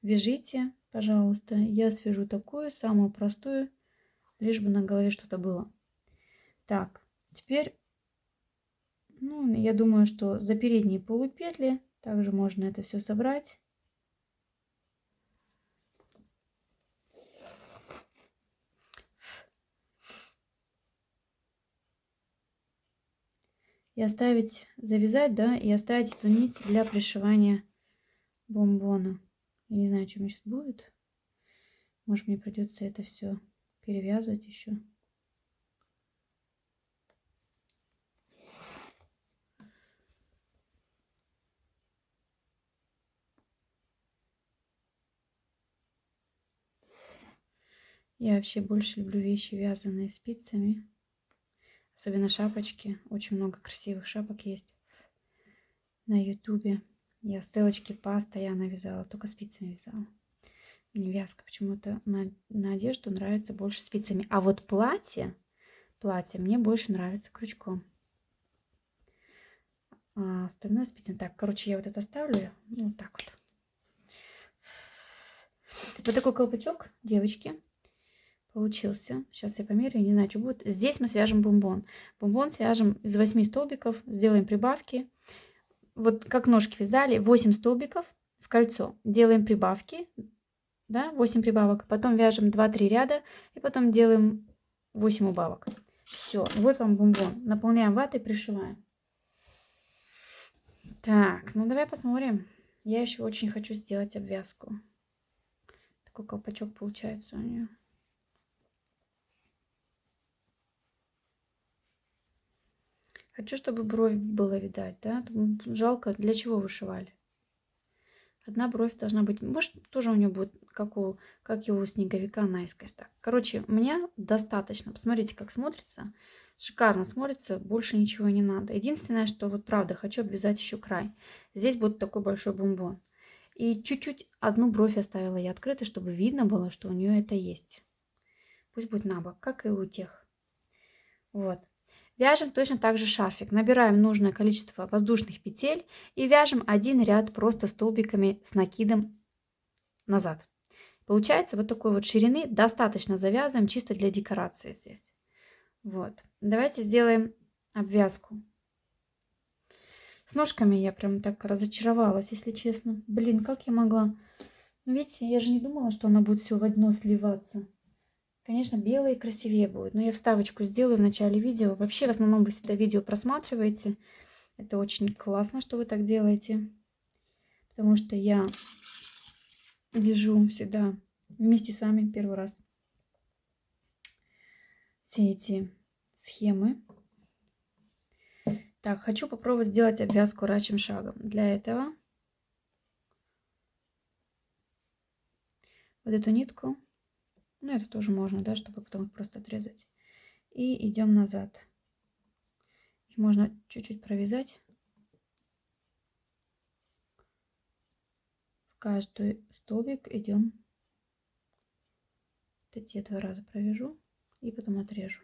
вяжите, пожалуйста. Я свяжу такую, самую простую, лишь бы на голове что-то было. Так, теперь, ну, я думаю, что за передние полупетли также можно это все собрать. И оставить, завязать, да, и оставить эту нить для пришивания бомбона. Я не знаю, что мне сейчас будет. Может, мне придется это все перевязывать еще. Я вообще больше люблю вещи, вязаные спицами. Особенно шапочки. Очень много красивых шапок есть на ютубе. Я стрелочки постоянно вязала, только спицами вязала. Мне вязка почему-то на одежду нравится больше спицами. А вот платье мне больше нравится крючком. А остальное спицами. Так, короче, я вот это оставлю. Вот так вот. Вот такой колпачок, девочки, получился. Сейчас я померяю, не знаю, что будет. Здесь мы свяжем бомбон. Бомбон свяжем из 8 столбиков, сделаем прибавки. Вот как ножки вязали, 8 столбиков в кольцо. Делаем прибавки, да, 8 прибавок. Потом вяжем 2-3 ряда и потом делаем 8 убавок. Все, вот вам бомбон. Наполняем ватой, пришиваем. Так, ну давай посмотрим. Я еще очень хочу сделать обвязку. Такой колпачок получается у нее. Хочу, чтобы бровь было видать, да? Жалко, для чего вышивали? Одна бровь должна быть, может, тоже у нее будет, как и у снеговика, наискось. Так. Короче, у меня достаточно. Посмотрите, как смотрится. Шикарно смотрится, больше ничего не надо. Единственное, что вот правда, хочу обвязать еще край. Здесь будет такой большой бомбон. И чуть-чуть одну бровь оставила я открытой, чтобы видно было, что у нее это есть. Пусть будет на бок, как и у тех. Вот. Вяжем точно так же шарфик. Набираем нужное количество воздушных петель и вяжем один ряд просто столбиками с накидом назад. Получается вот такой вот ширины достаточно завязываем чисто для декорации здесь. Вот. Давайте сделаем обвязку. С ножками я прям так разочаровалась, если честно. Блин, как я могла? Ну, видите, я же не думала, что она будет все в одно сливаться. Конечно, белые красивее будет, но я вставочку сделаю в начале видео. Вообще, в основном вы всегда видео просматриваете. Это очень классно, что вы так делаете. Потому что я вяжу всегда вместе с вами первый раз все эти схемы. Так, хочу попробовать сделать обвязку рачьим шагом. Для этого вот эту нитку, ну это тоже можно, да, чтобы потом их просто отрезать. И идем назад. Их можно чуть-чуть провязать. В каждый столбик идем. Вот эти 2 раза провяжу и потом отрежу.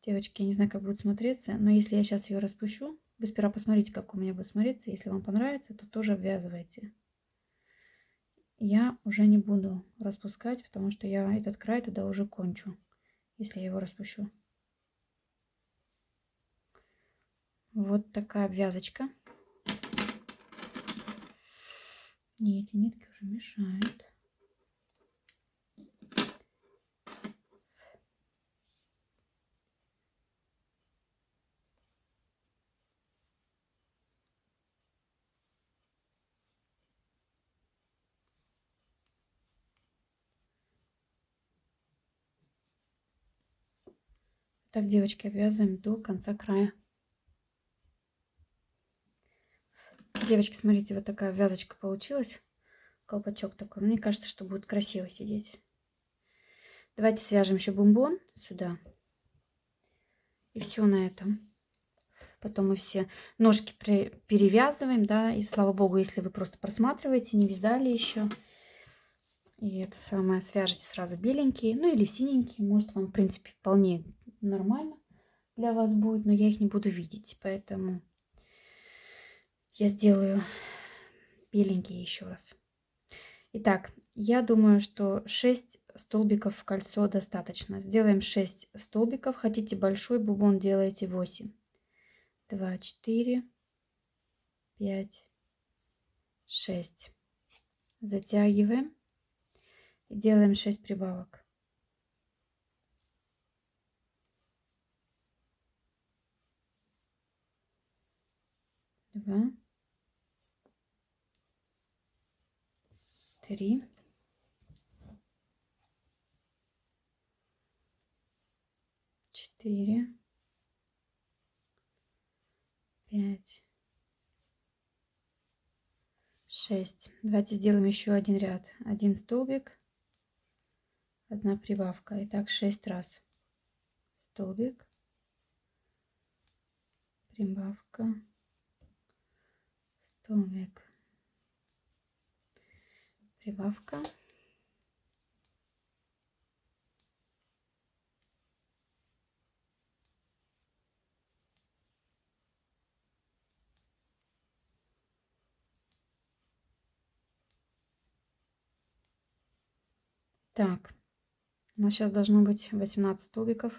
Девочки, я не знаю, как будет смотреться, но если я сейчас ее распущу, вы сперва посмотрите, как у меня будет смотреться. Если вам понравится, то тоже обвязывайте. Я уже не буду распускать, потому что я этот край тогда уже кончу, если я его распущу. Вот такая обвязочка. И эти нитки уже мешают. Так, девочки, обвязываем до конца края. Девочки, смотрите, вот такая вязочка получилась. Колпачок такой. Мне кажется, что будет красиво сидеть. Давайте свяжем еще бомбон сюда. И все на этом. Потом мы все ножки перевязываем, да. И слава богу, если вы просто просматриваете, не вязали еще. И это самое, свяжете сразу беленькие, ну или синенькие. Может, вам, в принципе, вполне нормально для вас будет, но я их не буду видеть. Поэтому я сделаю беленькие еще раз. Итак, я думаю, что 6 столбиков в кольцо достаточно. Сделаем 6 столбиков. Хотите большой бубон, делайте 8. 2, 4, 5, 6. Затягиваем и делаем 6 прибавок. 2, 3, 4, 5, 6. Давайте сделаем еще один ряд. Один столбик, одна прибавка. Итак, 6 раз. Столбик, прибавка, столбик, прибавка. Так, у нас сейчас должно быть 18 столбиков.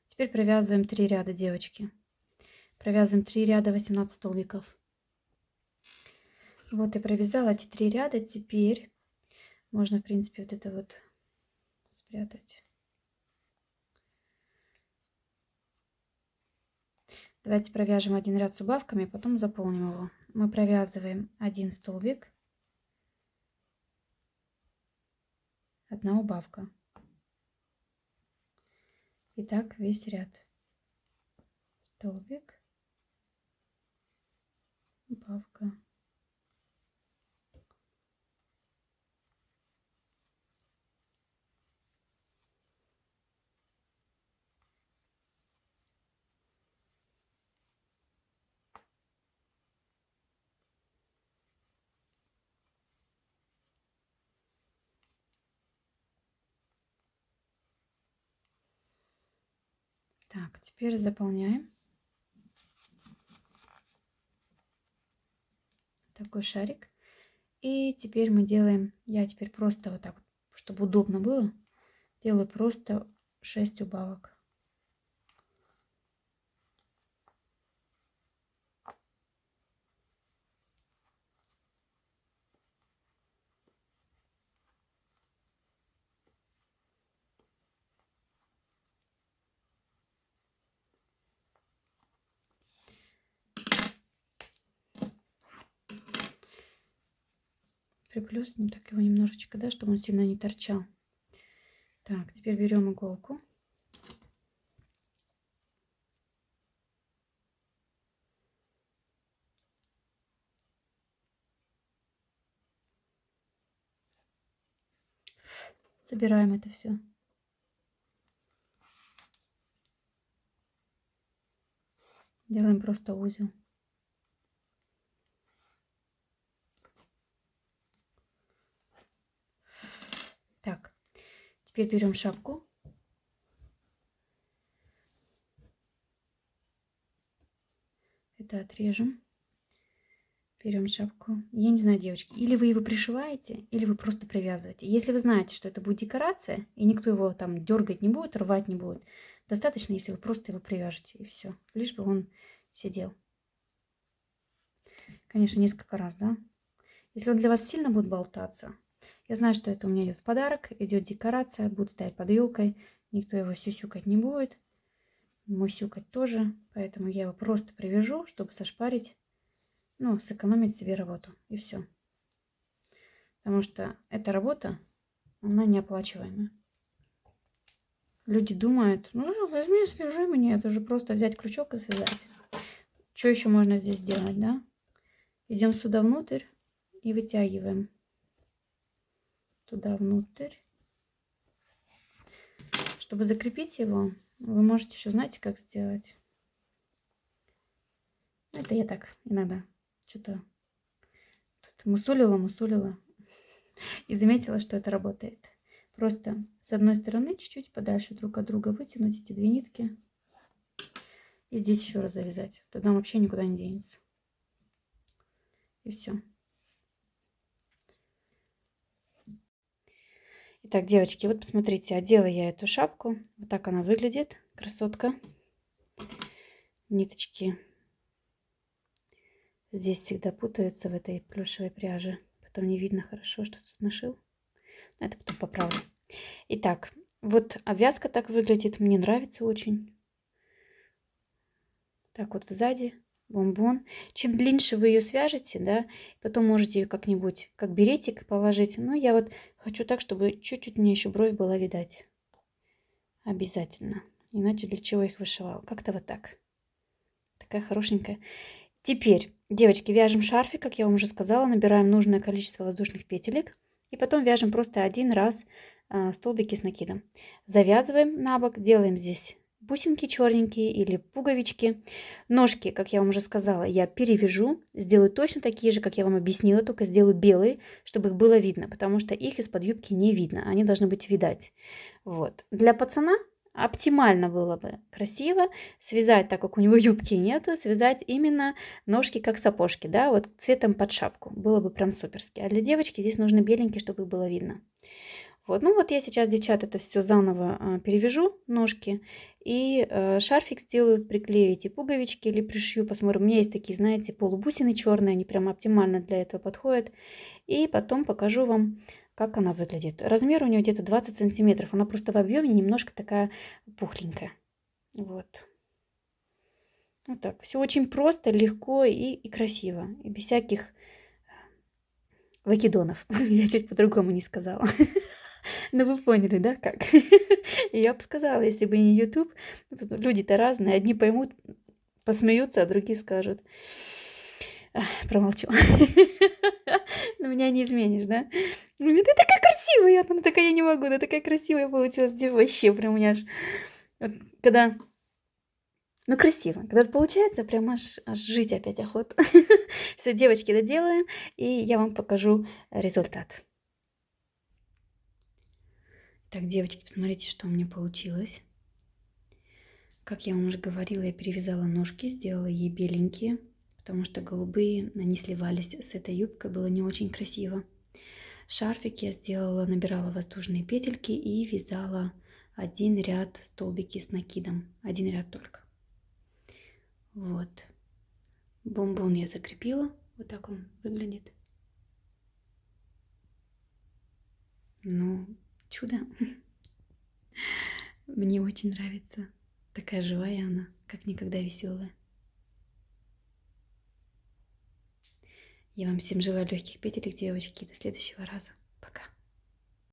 Теперь провязываем 3 ряда, девочки. Провязываем 3 ряда, 18 столбиков. Вот и провязала эти 3 ряда. Теперь можно, в принципе, вот это вот спрятать. Давайте провяжем один ряд с убавками, потом заполним его. Мы провязываем один столбик, одна убавка. И так весь ряд. Столбик, убавка. Так, теперь заполняем. Такой шарик. И теперь мы делаем, я теперь просто вот так, чтобы удобно было, делаю просто 6 убавок. Приплюснем так его немножечко, да, чтобы он сильно не торчал. Так, теперь берем иголку. Собираем это все. Делаем просто узел. Так, теперь берем шапку. Это отрежем. Берем шапку. Я не знаю, девочки, или вы его пришиваете, или вы просто привязываете. Если вы знаете, что это будет декорация, и никто его там дергать не будет, рвать не будет, достаточно, если вы просто его привяжете, и все. Лишь бы он сидел. Конечно, несколько раз, да? Если он для вас сильно будет болтаться, я знаю, что это у меня идет в подарок, идет декорация, будет стоять под елкой, никто его сюсюкать не будет, мусюкать тоже, поэтому я его просто привяжу, чтобы сошпарить, ну, сэкономить себе работу, и все. Потому что эта работа, она неоплачиваемая. Люди думают, ну, возьми, свяжи мне, это же просто взять крючок и связать. Что еще можно здесь сделать, да? Идем сюда внутрь и вытягиваем. Туда внутрь. Чтобы закрепить его, вы можете еще, знаете, как сделать? Это я так иногда что-то тут мусолила и заметила, что это работает. Просто с одной стороны чуть-чуть подальше друг от друга вытянуть эти две нитки. И здесь еще раз завязать. Тогда он вообще никуда не денется. И все. Итак, девочки, вот посмотрите, одела я эту шапку. Вот так она выглядит, красотка. Ниточки здесь всегда путаются в этой плюшевой пряже. Потом не видно хорошо, что тут нашил. Это потом поправлю. Итак, вот обвязка так выглядит. Мне нравится очень. Так вот сзади бомбон. Чем длиннее вы ее свяжете, да, потом можете ее как-нибудь, как беретик положить. Но я вот хочу так, чтобы чуть-чуть мне еще бровь была видать. Обязательно. Иначе для чего их вышивал? Как-то вот так. Такая хорошенькая. Теперь, девочки, вяжем шарфик, как я вам уже сказала. Набираем нужное количество воздушных петелек. И потом вяжем просто один раз столбики с накидом. Завязываем на бок, делаем здесь бусинки черненькие или пуговички. Ножки, как я вам уже сказала, я перевяжу. Сделаю точно такие же, как я вам объяснила, только сделаю белые, чтобы их было видно, потому что их из-под юбки не видно. Они должны быть видать. Вот. Для пацана оптимально было бы красиво связать, так как у него юбки нету, связать именно ножки как сапожки, да, вот цветом под шапку. Было бы прям суперски. А для девочки здесь нужны беленькие, чтобы их было видно. Вот, ну вот я сейчас, девчат, это все заново перевяжу, ножки, и шарфик сделаю, приклею эти пуговички или пришью, посмотрим. У меня есть такие, знаете, полубусины черные, они прям оптимально для этого подходят. И потом покажу вам, как она выглядит. Размер у нее где-то 20 сантиметров, она просто в объеме немножко такая пухленькая. Вот. Вот так. Все очень просто, легко и красиво. И без всяких выкидонов. Я чуть по-другому не сказала. Ну вы поняли, да, как? Я бы сказала, если бы не YouTube. Люди-то разные. Одни поймут, посмеются, а другие скажут. Промолчу. Но меня не изменишь, да? Ты такая красивая. Она такая, я не могу. Она такая красивая получилась. Вообще прям у меня аж... Когда... Ну, красиво. Когда получается, прям аж жить опять охота. Все, девочки, доделаем, и я вам покажу результат. Так, девочки, посмотрите, что у меня получилось. Как я вам уже говорила, я перевязала ножки, сделала ей беленькие, потому что голубые, они сливались с этой юбкой, было не очень красиво. Шарфик я сделала, набирала воздушные петельки и вязала один ряд столбики с накидом. Один ряд только. Вот. Бомбон я закрепила. Вот так он выглядит. Ну, чудо. Мне очень нравится. Такая живая она, как никогда веселая. Я вам всем желаю легких петелек, девочки. До следующего раза.